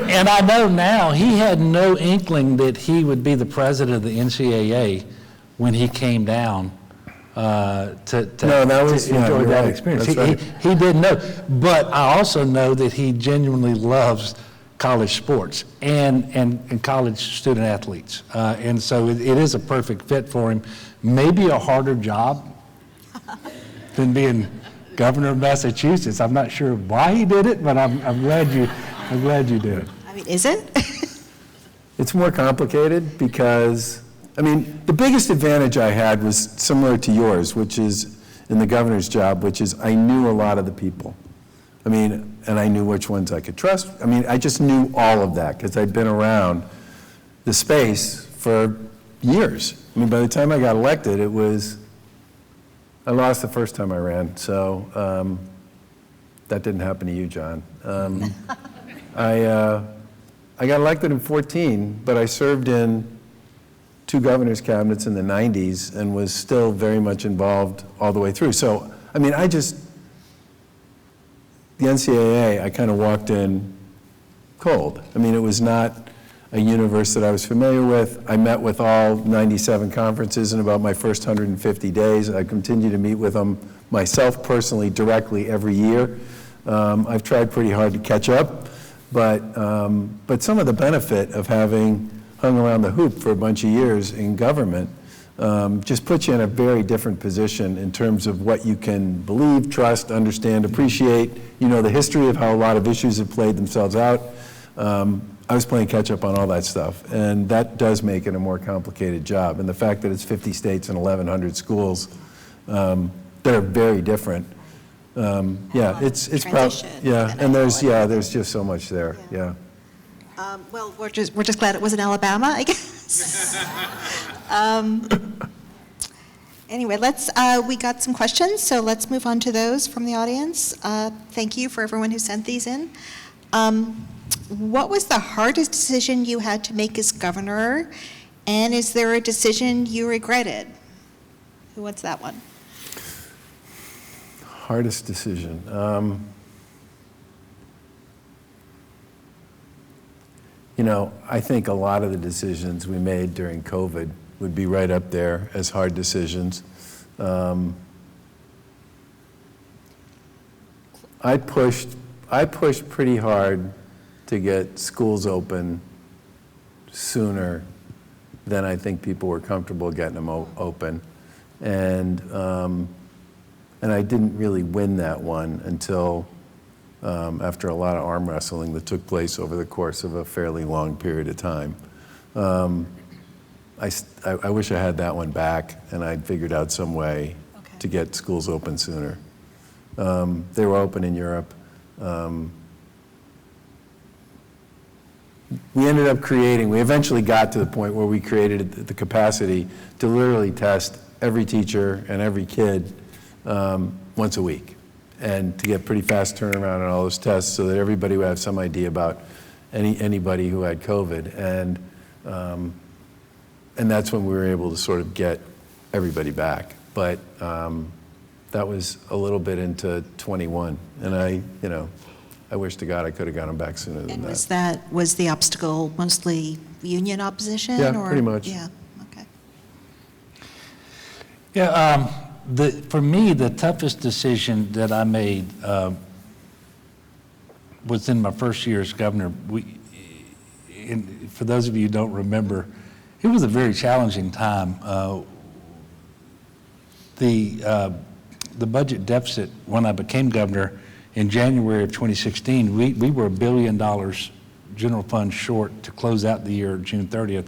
And I know now he had no inkling that he would be the president of the NCAA when he came down to enjoy that experience. He didn't know. But I also know that he genuinely loves college sports and college student athletes. And so it is a perfect fit for him. Maybe a harder job than being governor of Massachusetts. I'm not sure why he did it, but I'm glad you did it. Is it? It's more complicated because, the biggest advantage I had was similar to yours, which is in the governor's job, which is I knew a lot of the people. And I knew which ones I could trust. I just knew all of that because I'd been around the space for years. By the time I got elected, I lost the first time I ran, so that didn't happen to you, John. I got elected in 2014, but I served in 2 governor's cabinets in the 90s and was still very much involved all the way through. So, the NCAA, I kind of walked in cold. It was not a universe that I was familiar with. I met with all 97 conferences in about my first 150 days. I continue to meet with them myself personally, directly every year. I've tried pretty hard to catch up, but some of the benefit of having hung around the hoop for a bunch of years in government just puts you in a very different position in terms of what you can believe, trust, understand, appreciate. The history of how a lot of issues have played themselves out. I was playing catch up on all that stuff, and that does make it a more complicated job. And the fact that it's 50 states and 1,100 schools that are very different. It's probably, and there's just so much there, yeah. Well, we're just glad it wasn't Alabama, I guess. Anyway, we got some questions, so let's move on to those from the audience. Thank you for everyone who sent these in. What was the hardest decision you had to make as governor, and is there a decision you regretted? Who wants that one? Hardest decision. I think a lot of the decisions we made during COVID would be right up there as hard decisions. I pushed pretty hard to get schools open sooner than I think people were comfortable getting them open. And I didn't really win that one until after a lot of arm wrestling that took place over the course of a fairly long period of time. I wish I had that one back, and I'd figured out some way to get schools open sooner. They were open in Europe. We eventually got to the point where we created the capacity to literally test every teacher and every kid once a week, and to get pretty fast turnaround on all those tests so that everybody would have some idea about anybody who had COVID. And that's when we were able to sort of get everybody back. But that was a little bit into 21, and I wish to God I could have got them back sooner than that. Was the obstacle mostly union opposition? Yeah, or? pretty much. Yeah, okay. Yeah, for me, the toughest decision that I made was in my first year as governor. For those of you who don't remember, it was a very challenging time. The budget deficit when I became governor in January of 2016, we were $1 billion general fund short to close out the year June 30th.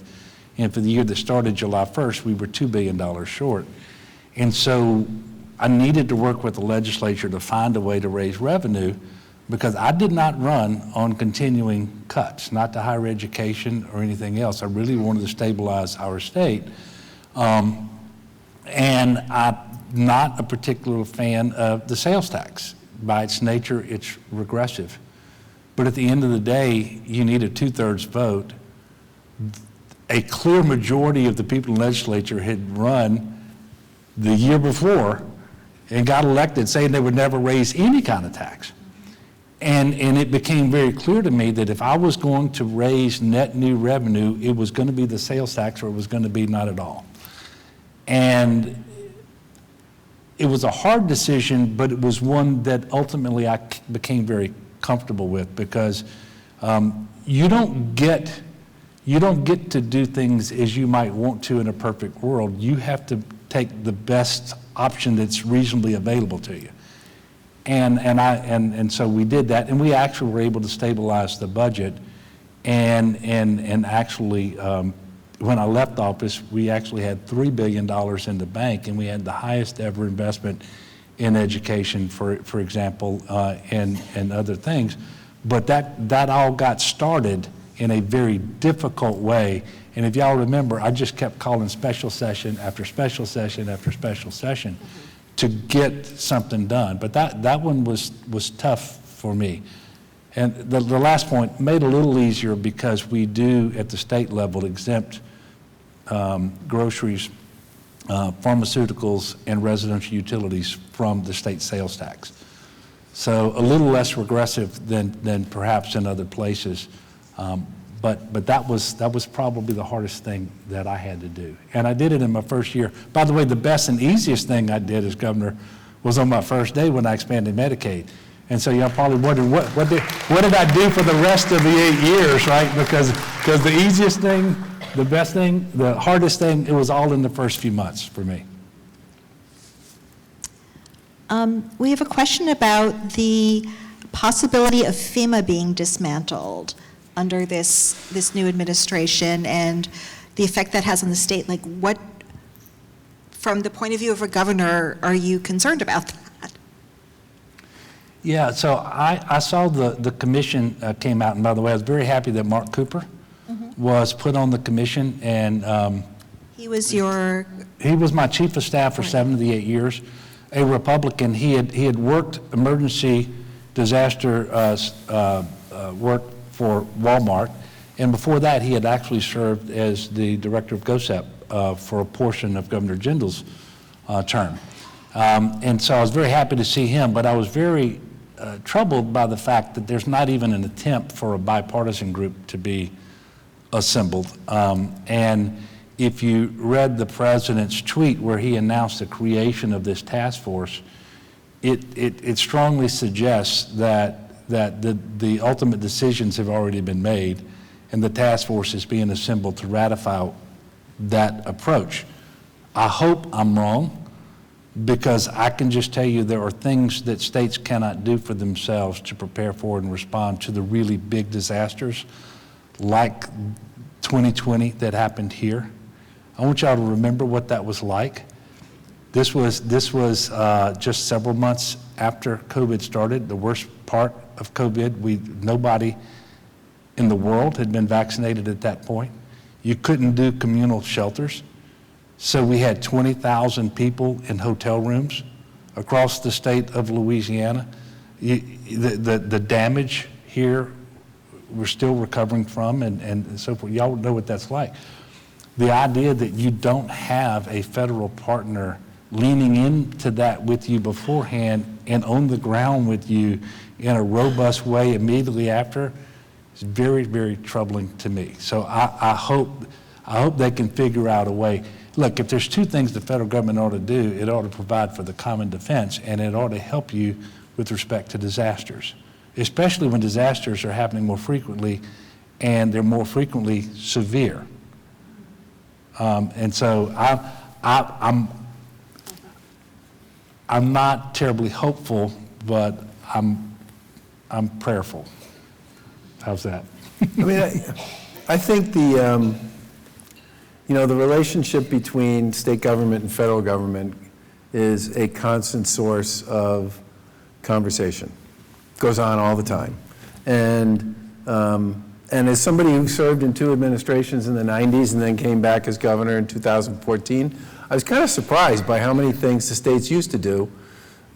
And for the year that started July 1st, we were $2 billion short. And so I needed to work with the legislature to find a way to raise revenue, because I did not run on continuing cuts, not to higher education or anything else. I really wanted to stabilize our state. And I'm not a particular fan of the sales tax. By its nature, it's regressive. But at the end of the day, you need a 2/3 vote. A clear majority of the people in the legislature had run the year before and got elected saying they would never raise any kind of tax. And it became very clear to me that if I was going to raise net new revenue, it was going to be the sales tax, or it was going to be not at all. And it was a hard decision, but it was one that ultimately I became very comfortable with, because you don't get to do things as you might want to in a perfect world. You have to take the best option that's reasonably available to you. And so we did that, and we actually were able to stabilize the budget, and actually when I left office, we actually had $3 billion in the bank, and we had the highest ever investment in education, for example, and other things. But that all got started in a very difficult way. And if y'all remember, I just kept calling special session after special session after special session to get something done. But that one was tough for me. And the last point made it a little easier, because we do at the state level exempt groceries, pharmaceuticals, and residential utilities from the state sales tax. So a little less regressive than perhaps in other places. But that was probably the hardest thing that I had to do. And I did it in my first year. By the way, the best and easiest thing I did as governor was on my first day when I expanded Medicaid. And so y'all probably wondered, what did I do for the rest of the 8 years, right? Because the easiest thing, the best thing, the hardest thing, it was all in the first few months for me. We have a question about the possibility of FEMA being dismantled under this new administration, and the effect that has on the state. Like, what, from the point of view of a governor, are you concerned about that? Yeah, so I saw the commission came out, and by the way, I was very happy that Mark Cooper was put on the commission, and He was my chief of staff for 7 of the 8 years, a Republican. He had worked emergency disaster work for Walmart, and before that he had actually served as the director of GOSEP for a portion of Governor Jindal's term. And so I was very happy to see him, but I was very troubled by the fact that there's not even an attempt for a bipartisan group to be assembled. And if you read the president's tweet where he announced the creation of this task force, it strongly suggests that that the ultimate decisions have already been made, and the task force is being assembled to ratify that approach. I hope I'm wrong, because I can just tell you there are things that states cannot do for themselves to prepare for and respond to the really big disasters like 2020 that happened here. I want y'all to remember what that was like. This was just several months after COVID started, the worst part of COVID. Nobody in the world had been vaccinated at that point. You couldn't do communal shelters. So we had 20,000 people in hotel rooms across the state of Louisiana. The damage here, we're still recovering from, and so forth. Y'all know what that's like. The idea that you don't have a federal partner leaning into that with you beforehand and on the ground with you in a robust way immediately after is very, very troubling to me. So I hope they can figure out a way. Look, if there's two things the federal government ought to do, it ought to provide for the common defense, and it ought to help you with respect to disasters, especially when disasters are happening more frequently and they're more frequently severe. And so I'm not terribly hopeful, but I'm prayerful. How's that? I mean, I think the relationship between state government and federal government is a constant source of conversation. It goes on all the time. And as somebody who served in 2 administrations in the 90s and then came back as governor in 2014, I was kind of surprised by how many things the states used to do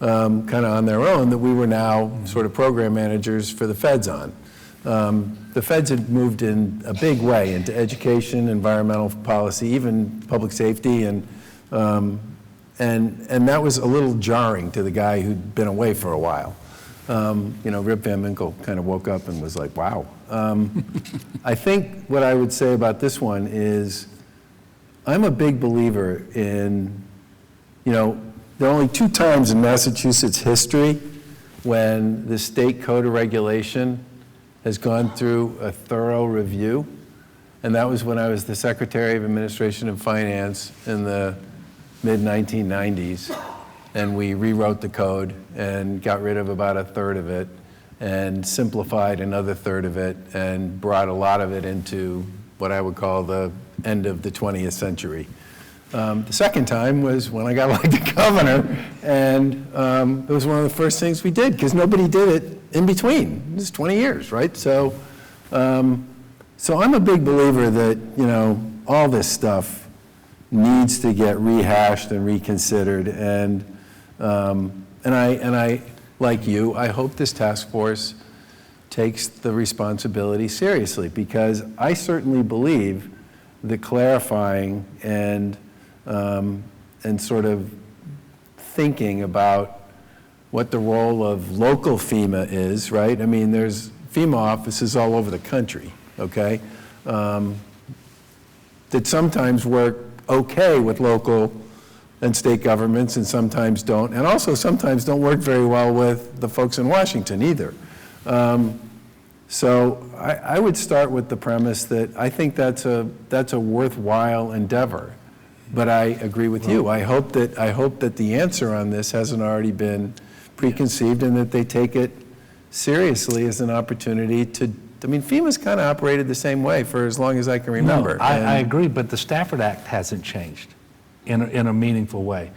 kind of on their own that we were now sort of program managers for the feds on. The feds had moved in a big way into education, environmental policy, even public safety, and that was a little jarring to the guy who'd been away for a while. Rip Van Winkle kind of woke up and was like, wow. I think what I would say about this one is I'm a big believer in, there are only 2 times in Massachusetts history when the state code of regulation has gone through a thorough review, and that was when I was the Secretary of Administration and Finance in the mid-1990s, and we rewrote the code and got rid of about 1/3 of it and simplified another 1/3 of it and brought a lot of it into what I would call the end of the 20th century. The second time was when I got elected governor, and it was one of the first things we did because nobody did it in between. It was 20 years, right? So I'm a big believer that, all this stuff needs to get rehashed and reconsidered, and I, like you, I hope this task force takes the responsibility seriously, because I certainly believe that clarifying and sort of thinking about what the role of local FEMA is, right? I mean, there's FEMA offices all over the country, okay, that sometimes work okay with local and state governments and sometimes don't, and also sometimes don't work very well with the folks in Washington either. So I would start with the premise that I think that's a worthwhile endeavor. But I agree with you. I hope that the answer on this hasn't already been preconceived, and that they take it seriously as an opportunity to. I mean, FEMA's kind of operated the same way for as long as I can remember. No, I agree, but the Stafford Act hasn't changed in a meaningful way.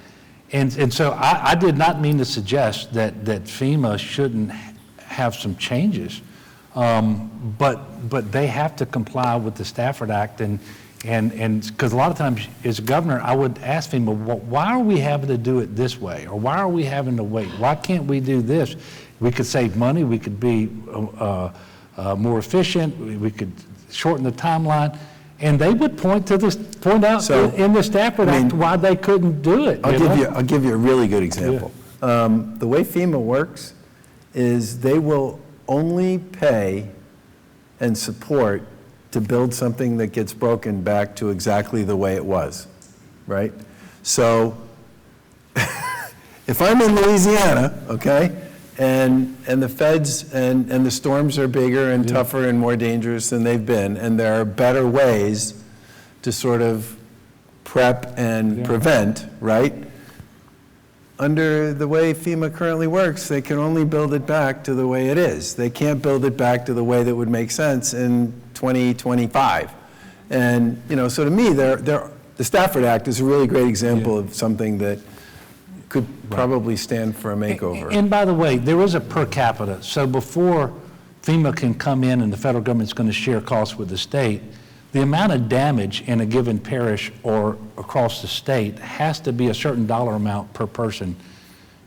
And so I did not mean to suggest that FEMA shouldn't have some changes, but they have to comply with the Stafford Act, and because a lot of times as a governor, I would ask FEMA, well, why are we having to do it this way? Or why are we having to wait? Why can't we do this? We could save money, we could be more efficient, we could shorten the timeline. And they would point out in the Stafford Act why they couldn't do it. I'll give you a really good example. Yeah. The way FEMA works is they will only pay and support to build something that gets broken back to exactly the way it was, right? So if I'm in Louisiana, okay, And the feds and the storms are bigger and tougher and more dangerous than they've been, and there are better ways to sort of prep and prevent, right? Under the way FEMA currently works, they can only build it back to the way it is. They can't build it back to the way that would make sense in 2025. And, so to me, the Stafford Act is a really great example of something that could probably stand for a makeover. And by the way, there is a per capita. So before FEMA can come in and the federal government's going to share costs with the state, the amount of damage in a given parish or across the state has to be a certain dollar amount per person.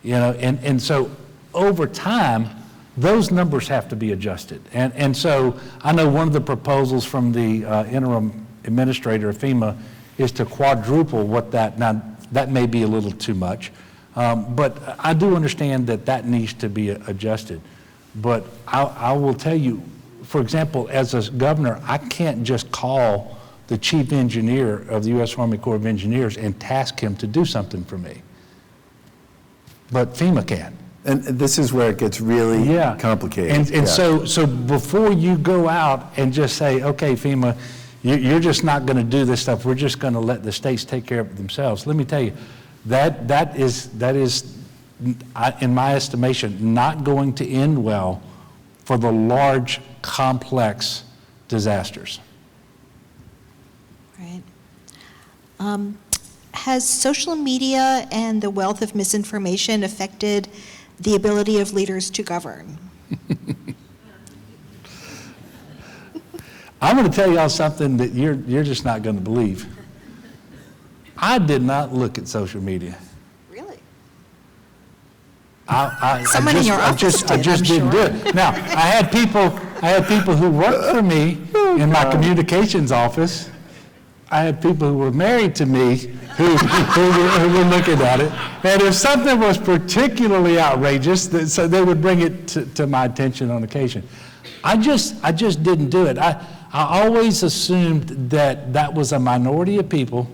And so over time, those numbers have to be adjusted. And so I know one of the proposals from the interim administrator of FEMA is to quadruple what that, now that may be a little too much, but I do understand that needs to be adjusted. But I will tell you, for example, as a governor, I can't just call the chief engineer of the U.S. Army Corps of Engineers and task him to do something for me. But FEMA can. And this is where it gets really complicated. And so before you go out and just say, okay, FEMA, you're just not going to do this stuff, we're just going to let the states take care of it themselves. Let me tell you, that is, in my estimation, not going to end well for the large, complex disasters. Right. Has social media and the wealth of misinformation affected the ability of leaders to govern? I'm going to tell y'all something that you're just not going to believe. I did not look at social media. Really? Someone in your office I just didn't do it. Now, I had people who worked for me in my communications office. I had people who were married to me who were looking at it. And if something was particularly outrageous, so they would bring it to my attention on occasion. I just didn't do it. I always assumed that was a minority of people.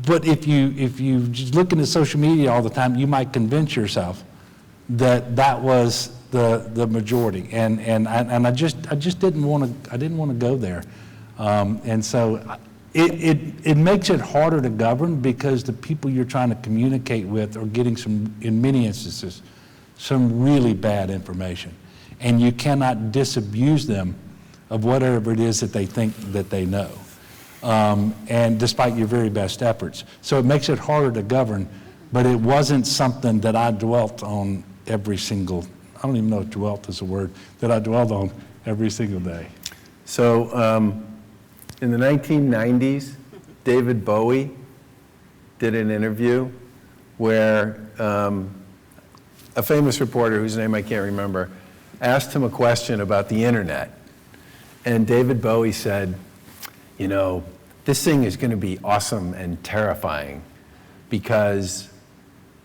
But if you just look into social media all the time, you might convince yourself that was the majority, and I just didn't want to go there, and so it makes it harder to govern because the people you're trying to communicate with are getting in many instances, some really bad information, and you cannot disabuse them of whatever it is that they think that they know. And despite your very best efforts. So it makes it harder to govern, but it wasn't something that I dwelt on every single, I don't even know if dwelt is a word, that I dwelled on every single day. So in the 1990s, David Bowie did an interview where a famous reporter, whose name I can't remember, asked him a question about the internet. And David Bowie said, this thing is going to be awesome and terrifying because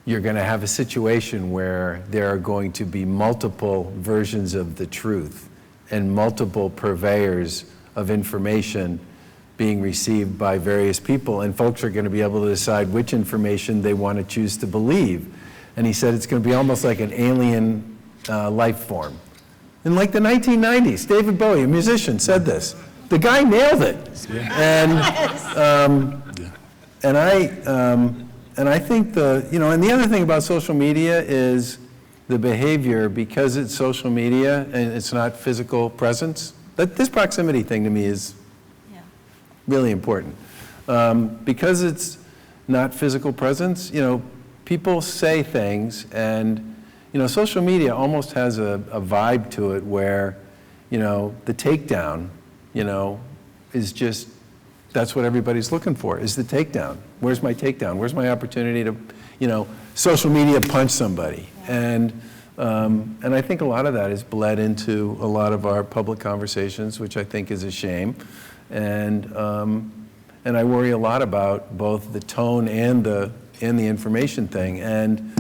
you're going to have a situation where there are going to be multiple versions of the truth and multiple purveyors of information being received by various people, and folks are going to be able to decide which information they want to choose to believe. And he said it's going to be almost like an alien life form. In like the 1990s, David Bowie, a musician, said this. The guy nailed it, and I think and the other thing about social media is the behavior, because it's social media and it's not physical presence. This proximity thing to me is really important, because it's not physical presence. People say things, and social media almost has a vibe to it where the takedown. Is just, that's what everybody's looking for, is the takedown. Where's my takedown? Where's my opportunity to, social media punch somebody? And I think a lot of that is bled into a lot of our public conversations, which I think is a shame. And I worry a lot about both the tone and the information thing. And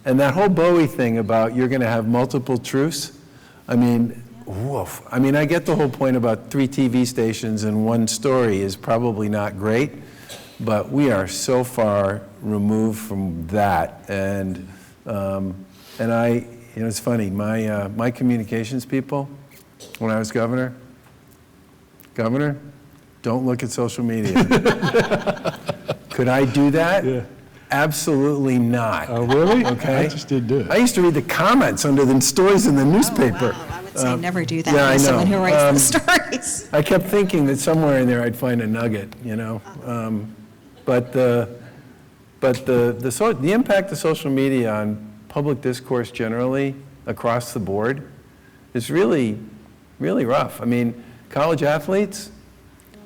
that whole Bowie thing about you're going to have multiple truths, woof. I get the whole point about 3 TV stations and 1 story is probably not great, but we are so far removed from that. And And it's funny, my communications people, when I was governor, don't look at social media. Could I do that? Yeah. Absolutely not. Oh, really? Okay. I just didn't do it. I used to read the comments under the stories in the newspaper. Oh, wow. I would say never do that yeah, I with know. someone who writes the stories. I kept thinking that somewhere in there I'd find a nugget, But the impact of social media on public discourse generally across the board is really, really rough. I mean, college athletes,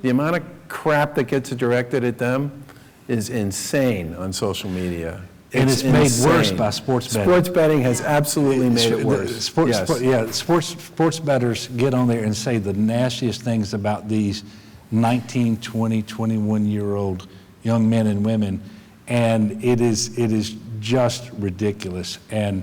the amount of crap that gets directed at them is insane on social media. And it's made worse by sports betting. Sports betting has absolutely made it worse. Sports bettors get on there and say the nastiest things about these 19, 20, 21-year-old young men and women, and it is just ridiculous. And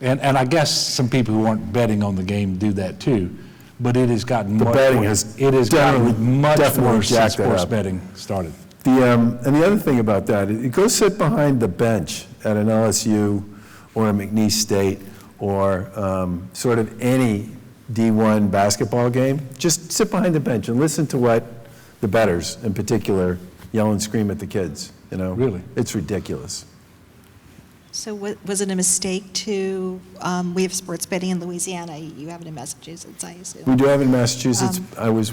I guess some people who aren't betting on the game do that too, but it has gotten much worse. It has gotten much worse since sports betting started. And the other thing about that, go sit behind the bench at an LSU or a McNeese State or sort of any D1 basketball game. Just sit behind the bench and listen to what the bettors in particular yell and scream at the kids. Really? It's ridiculous. So was it a mistake to, we have sports betting in Louisiana, you have it in Massachusetts, I assume? We do have it in Massachusetts.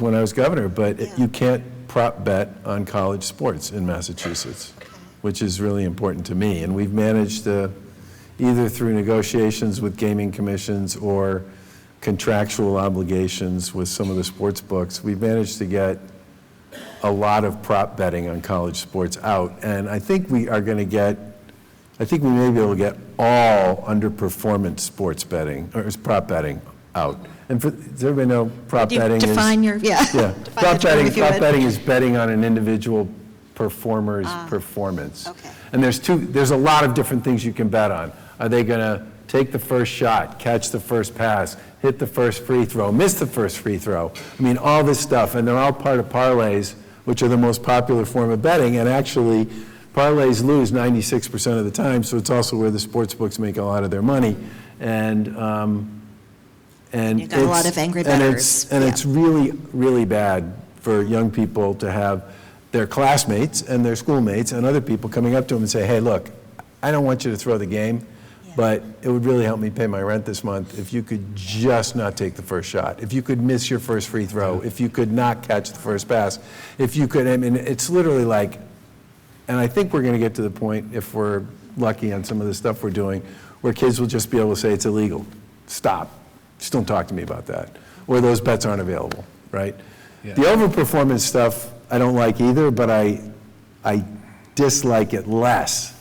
When I was governor, but Yeah. you can't prop bet on college sports in Massachusetts, which is really important to me. And we've managed to, either through negotiations with gaming commissions or contractual obligations with some of the sports books, we've managed to get a lot of prop betting on college sports out. And I think we may be able to get all underperformance sports betting, or prop betting out. And does everybody know prop betting is? Define your, yeah. Yeah, Define the term, if you would. prop betting is betting on an individual performer's performance. Okay. And there's a lot of different things you can bet on. Are they gonna take the first shot, catch the first pass, hit the first free throw, miss the first free throw? I mean, all this stuff, and they're all part of parlays, which are the most popular form of betting, and actually, parlays lose 96% of the time, so it's also where the sports books make a lot of their money. And You got a lot of angry bettors. And it's really, really bad for young people to have their classmates and their schoolmates and other people coming up to them and say, hey, look, I don't want you to throw the game, but it would really help me pay my rent this month if you could just not take the first shot, if you could miss your first free throw, if you could not catch the first pass, if you could, I mean, it's literally like, and I think we're going to get to the point, if we're lucky on some of the stuff we're doing, where kids will just be able to say it's illegal. Stop. Just don't talk to me about that. Or those bets aren't available, right? Yeah. The overperformance stuff I don't like either, but I dislike it less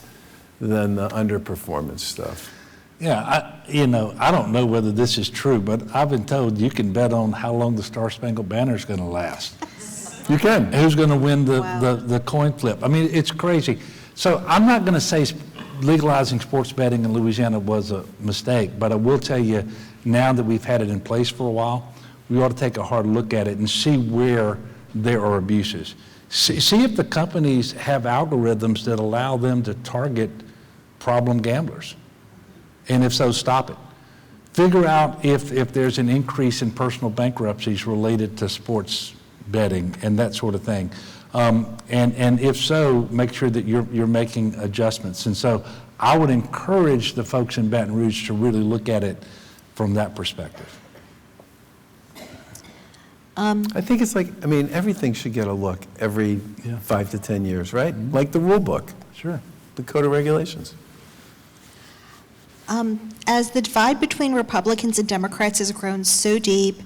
than the underperformance stuff. Yeah, I don't know whether this is true, but I've been told you can bet on how long the Star-Spangled Banner is going to last. You can. Who's going to win Wow. the coin flip? I mean, it's crazy. So I'm not going to say legalizing sports betting in Louisiana was a mistake, but I will tell you, now that we've had it in place for a while, we ought to take a hard look at it and see where there are abuses. See if the companies have algorithms that allow them to target problem gamblers. And if so, stop it. Figure out if there's an increase in personal bankruptcies related to sports betting and that sort of thing. And if so, make sure that you're making adjustments. And so I would encourage the folks in Baton Rouge to really look at it from that perspective. I think it's like, I mean, everything should get a look every 5 to 10 years, right? Mm-hmm. Like the rule book, Sure. the code of regulations. As the divide between Republicans and Democrats has grown so deep,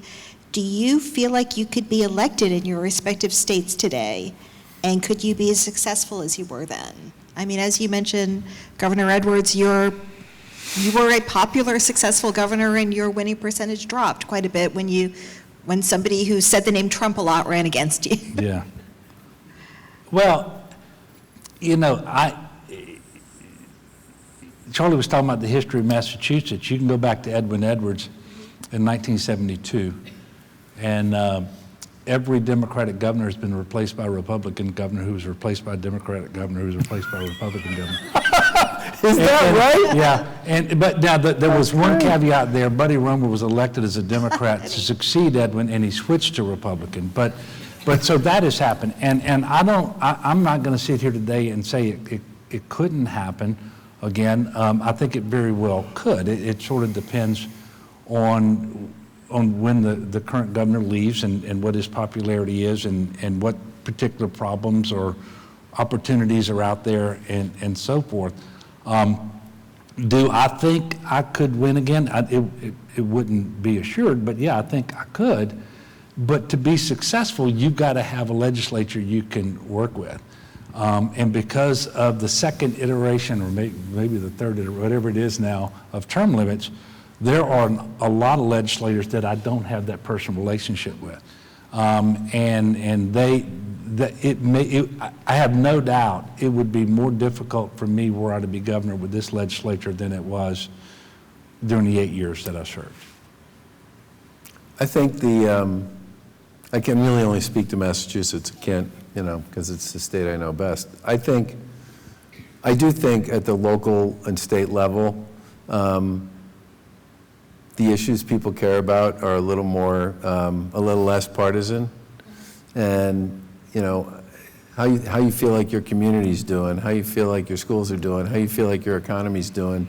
do you feel like you could be elected in your respective states today? And could you be as successful as you were then? I mean, as you mentioned, Governor Edwards, you were a popular, successful governor, and your winning percentage dropped quite a bit when somebody who said the name Trump a lot ran against you. Yeah. Well, Charlie was talking about the history of Massachusetts. You can go back to Edwin Edwards in 1972, and every Democratic governor has been replaced by a Republican governor who was replaced by a Democratic governor who was replaced by a Republican governor. Is that right? Yeah, but now there was one caveat there. Buddy Roemer was elected as a Democrat to succeed Edwin, and he switched to Republican. But so that has happened, and I'm not going to sit here today and say it couldn't happen again. I think it very well could. It sort of depends on when the current governor leaves and what his popularity is and what particular problems or opportunities are out there and so forth. Do I think I could win again? It wouldn't be assured, but yeah, I think I could. But to be successful, you've got to have a legislature you can work with. And because of the second iteration, or maybe the third, or whatever it is now, of term limits, there are a lot of legislators that I don't have that personal relationship with. I have no doubt it would be more difficult for me were I to be governor with this legislature than it was during the 8 years that I served. I think I can really only speak to Massachusetts. I can't, because it's the state I know best. I do think at the local and state level, the issues people care about are a little less partisan. And, how you feel like your community's doing, how you feel like your schools are doing, how you feel like your economy's doing.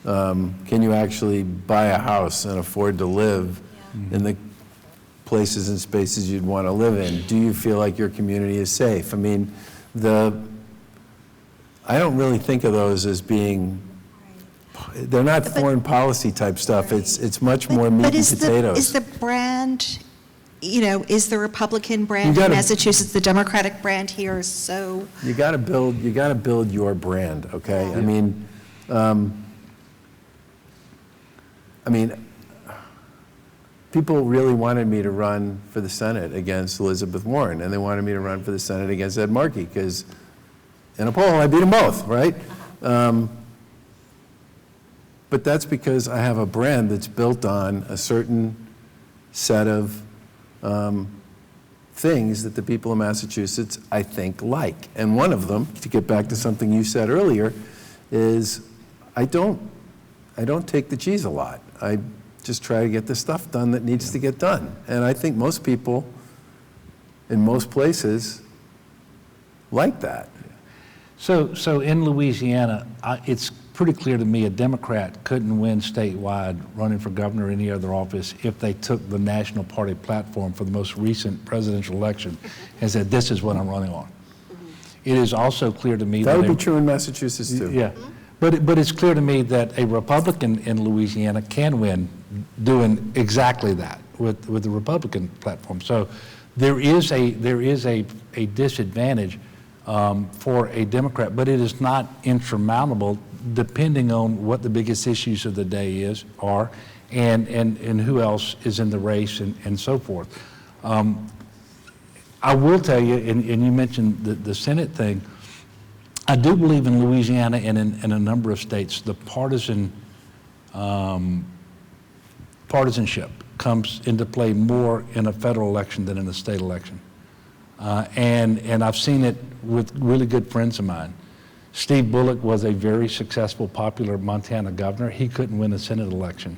Can you actually buy a house and afford to live in the places and spaces you'd want to live in? Do you feel like your community is safe? I mean, I don't really think of those as being, they're not foreign policy type stuff. It's much more meat and potatoes. Is the brand, is the Republican brand in Massachusetts the Democratic brand here? So you got to build your brand, okay? Yeah. I mean, people really wanted me to run for the Senate against Elizabeth Warren, and they wanted me to run for the Senate against Ed Markey, because in a poll I beat them both, right? But that's because I have a brand that's built on a certain set of things that the people of Massachusetts, I think, like. And one of them, to get back to something you said earlier, is I don't take the cheese a lot. I just try to get the stuff done that needs to get done. And I think most people in most places like that. So in Louisiana, it's pretty clear to me a Democrat couldn't win statewide running for governor or any other office if they took the national party platform for the most recent presidential election and said, this is what I'm running on. It is also clear to me that would be true in Massachusetts too. Yeah, but it's clear to me that a Republican in Louisiana can win doing exactly that with the Republican platform. So there is a disadvantage for a Democrat, but it is not insurmountable depending on what the biggest issues of the day are and who else is in the race and so forth. I will tell you, and you mentioned the Senate thing, I do believe in Louisiana and in a number of states, the partisanship comes into play more in a federal election than in a state election. And I've seen it with really good friends of mine. Steve Bullock was a very successful, popular Montana governor. He couldn't win a Senate election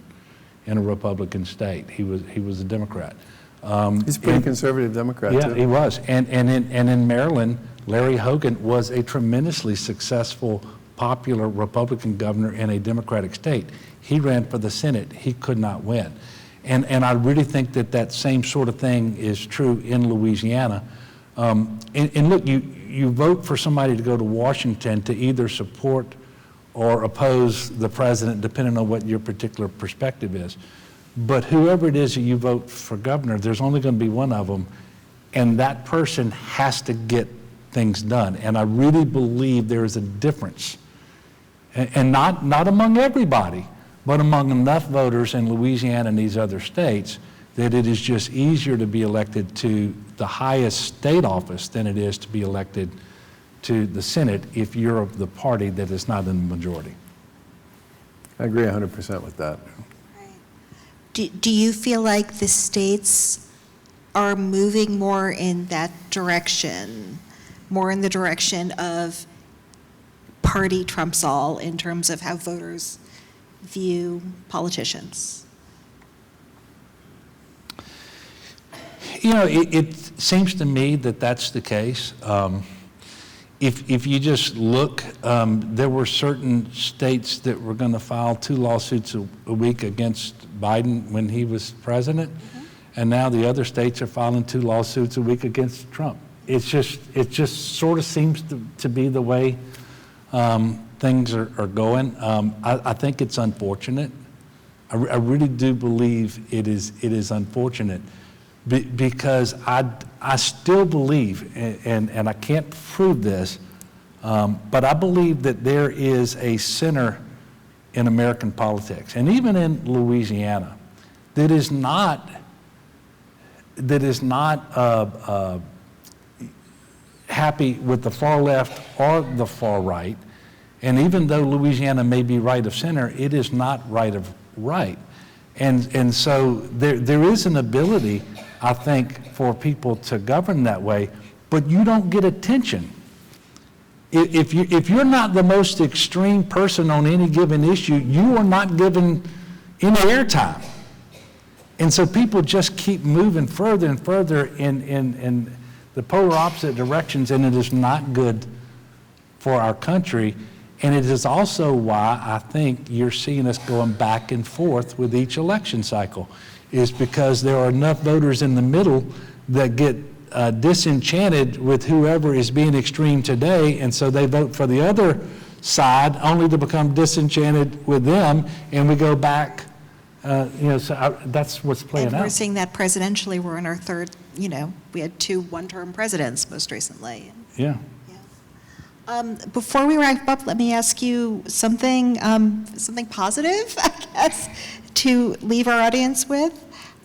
in a Republican state. He was a Democrat. He's a pretty conservative Democrat, yeah, too. he was. And in Maryland, Larry Hogan was a tremendously successful, popular Republican governor in a Democratic state. He ran for the Senate. He could not win. And I really think that same sort of thing is true in Louisiana. And look, you vote for somebody to go to Washington to either support or oppose the president, depending on what your particular perspective is. But whoever it is that you vote for governor, there's only going to be one of them, and that person has to get things done. And I really believe there is a difference, and not among everybody, but among enough voters in Louisiana and these other states that it is just easier to be elected to the highest state office than it is to be elected to the Senate if you're of the party that is not in the majority. I agree 100% with that. Do you feel like the states are moving more in that direction, more in the direction of party trumps all in terms of how voters view politicians? You know, it seems to me that that's the case. If you just look, there were certain states that were going to file 2 lawsuits a week against Biden when he was president, and now the other states are filing 2 lawsuits a week against Trump. It just sort of seems to be the way things are going. I think it's unfortunate. I really do believe it is unfortunate. Because I still believe, and I can't prove this, but I believe that there is a center in American politics, and even in Louisiana, that is not happy with the far left or the far right. And even though Louisiana may be right of center, it is not right of right. And so there is an ability, I think, for people to govern that way, but you don't get attention. If you're not the most extreme person on any given issue, you are not given any airtime. And so people just keep moving further and further in the polar opposite directions, and it is not good for our country. And it is also why I think you're seeing us going back and forth with each election cycle, is because there are enough voters in the middle that get disenchanted with whoever is being extreme today, and so they vote for the other side only to become disenchanted with them, and we go back, that's what's playing And out. we're seeing that presidentially. We're in our third, we had 2 one-term presidents most recently. Yeah. Before we wrap up, let me ask you something positive, I guess, to leave our audience with.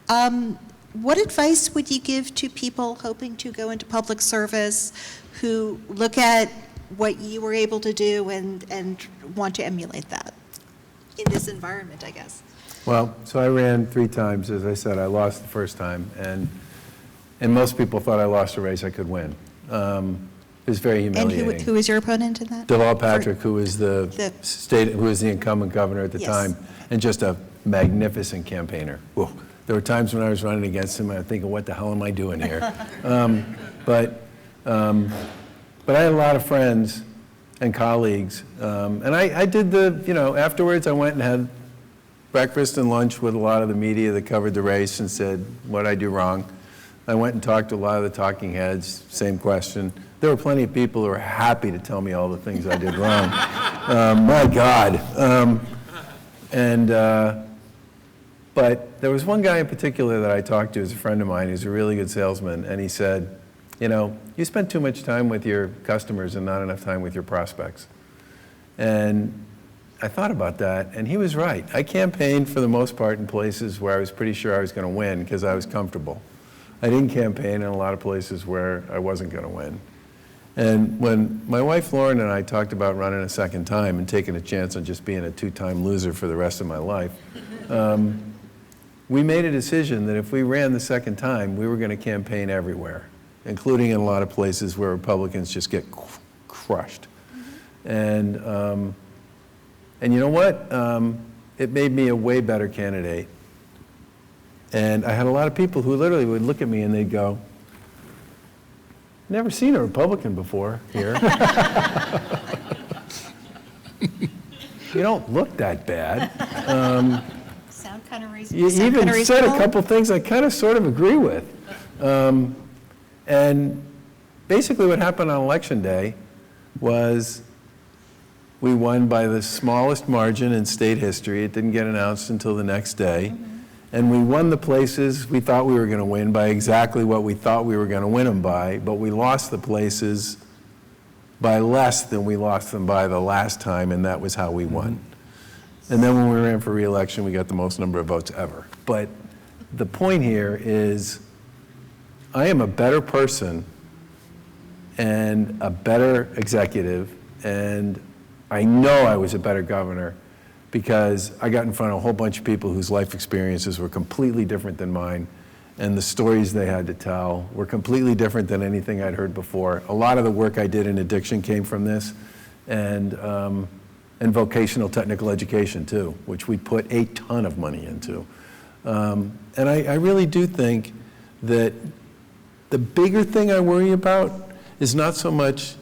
What advice would you give to people hoping to go into public service who look at what you were able to do and want to emulate that in this environment, I guess? Well, so I ran 3 times. As I said, I lost the first time, and most people thought I lost a race I could win. It was very humiliating. And who was your opponent in that? Deval Patrick, who was the incumbent governor at the time, and just a magnificent campaigner. Whoa. There were times when I was running against him, and I'm thinking, what the hell am I doing here? But I had a lot of friends and colleagues, and I did afterwards I went and had breakfast and lunch with a lot of the media that covered the race and said, what'd I do wrong? I went and talked to a lot of the talking heads, same question. There were plenty of people who were happy to tell me all the things I did wrong. My God. But there was one guy in particular that I talked to, who's a friend of mine, who's a really good salesman, and he said, you spend too much time with your customers and not enough time with your prospects. And I thought about that, and he was right. I campaigned for the most part in places where I was pretty sure I was going to win because I was comfortable. I didn't campaign in a lot of places where I wasn't going to win. And when my wife Lauren and I talked about running a second time and taking a chance on just being a 2-time loser for the rest of my life, we made a decision that if we ran the second time, we were going to campaign everywhere, including in a lot of places where Republicans just get crushed. And you know what? It made me a way better candidate. And I had a lot of people who literally would look at me and they'd go, never seen a Republican before here. You don't look that bad. Sound kind of reasonable. You even said a couple things I kind of sort of agree with. And basically what happened on Election Day was we won by the smallest margin in state history. It didn't get announced until the next day. And we won the places we thought we were going to win by exactly what we thought we were going to win them by, but we lost the places by less than we lost them by the last time, and that was how we won. And then when we ran for re-election, we got the most number of votes ever. But the point here is I am a better person and a better executive, and I know I was a better governor because I got in front of a whole bunch of people whose life experiences were completely different than mine, and the stories they had to tell were completely different than anything I'd heard before. A lot of the work I did in addiction came from this, and vocational technical education too, which we put a ton of money into. And I really do think that the bigger thing I worry about is not so much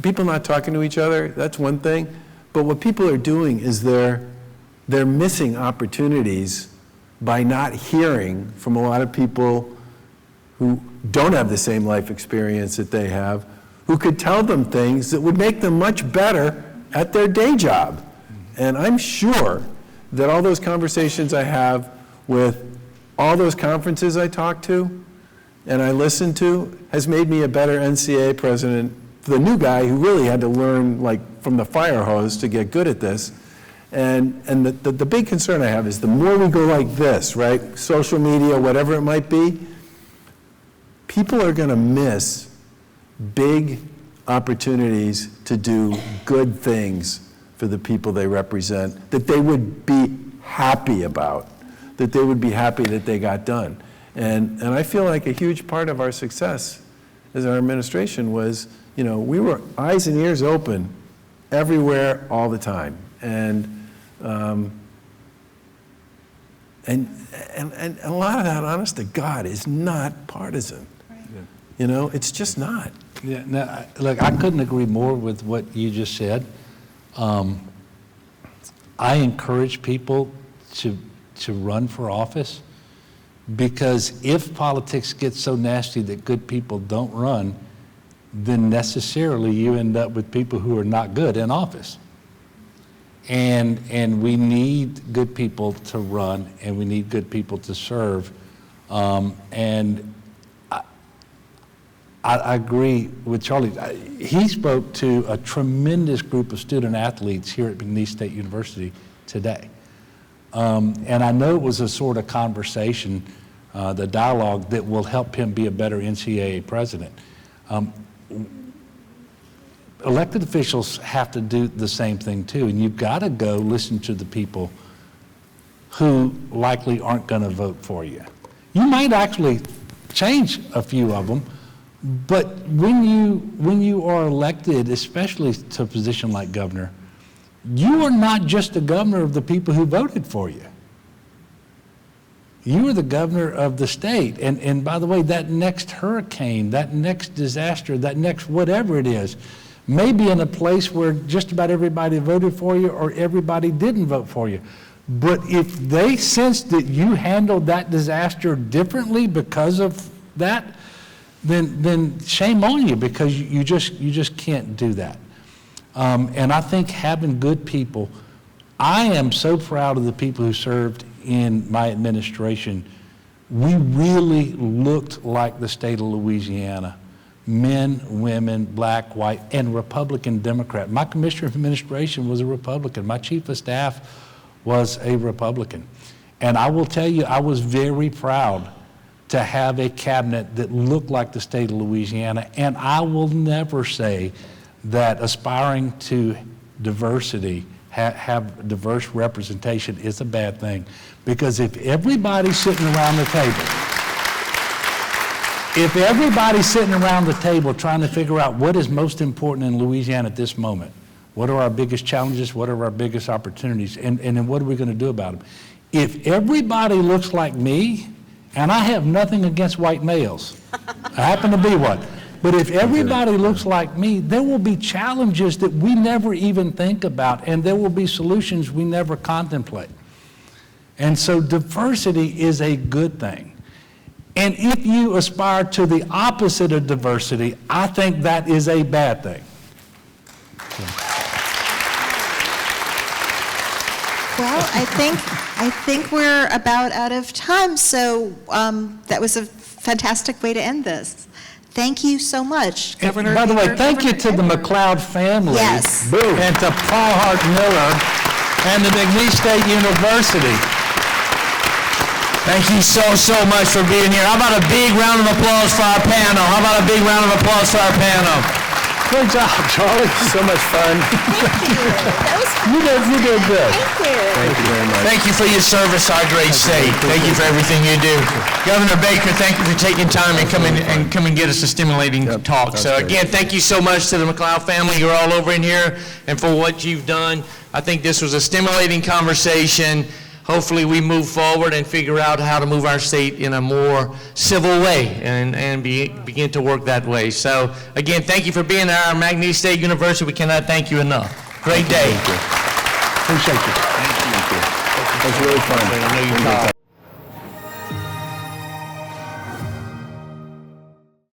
people not talking to each other, that's one thing, but what people are doing is they're missing opportunities by not hearing from a lot of people who don't have the same life experience that they have, who could tell them things that would make them much better at their day job. And I'm sure that all those conversations I have with all those conferences I talk to and I listen to has made me a better NCAA president, the new guy who really had to learn like from the fire hose to get good at this. And the big concern I have is the more we go like this, right, social media, whatever it might be, people are going to miss big opportunities to do good things for the people they represent, that they would be happy about, that they would be happy that they got done. And I feel like a huge part of our success as our administration was, you know, we were eyes and ears open everywhere all the time. And a lot of that, honest to God, is not partisan. Right. You know, it's just not. Yeah, no, look, I couldn't agree more with what you just said. I encourage people to run for office, because if politics gets so nasty that good people don't run, then necessarily you end up with people who are not good in office. And we need good people to run, and we need good people to serve. And I agree with Charlie. He spoke to a tremendous group of student athletes here at McNeese State University today. And I know it was a sort of conversation, the dialogue that will help him be a better NCAA president. Elected officials have to do the same thing too, and you've got to go listen to the people who likely aren't going to vote for you. You might actually change a few of them, but when you are elected, especially to a position like governor, you are not just the governor of the people who voted for you. You are the governor of the state. And by the way, that next hurricane, that next disaster, that next whatever it is, may be in a place where just about everybody voted for you or everybody didn't vote for you. But if they sense that you handled that disaster differently because of that, then shame on you, because you just can't do that. And I think having good people, I am so proud of the people who served in my administration. We really looked like the state of Louisiana. Men, women, black, white, and Republican, Democrat. My commissioner of administration was a Republican. My chief of staff was a Republican. And I will tell you, I was very proud to have a cabinet that looked like the state of Louisiana. And I will never say that aspiring to diversity, have diverse representation is a bad thing. Because if everybody's sitting around the table, trying to figure out what is most important in Louisiana at this moment, what are our biggest challenges, what are our biggest opportunities, and then what are we going to do about them? If everybody looks like me, and I have nothing against white males, I happen to be one, but if everybody looks like me, there will be challenges that we never even think about, and there will be solutions we never contemplate. And so diversity is a good thing. And if you aspire to the opposite of diversity, I think that is a bad thing. Well, I think we're about out of time, so that was a fantastic way to end this. Thank you so much, Governor. By the way, thank you to the McLeod family. Yes. Boom. And to Paul Hart Miller and the McNeese State University. Thank you so much for being here. How about a big round of applause for our panel? Great job, Charlie. So much fun. You did good. Thank you very much. Thank you for your service to our great state. Thank you for everything you do. Governor Baker, thank you for taking time and coming get us a stimulating Yep, talk. that's So great. again, thank you so much to the McLeod family. You're all over in here, and for what you've done. I think this was a stimulating conversation. Hopefully, we move forward and figure out how to move our state in a more civil way and begin to work that way. So again, thank you for being at our McLeod State University. We cannot thank you enough. Great day. Thank you. Appreciate you. Thank you. That's really fun. I know you're tired.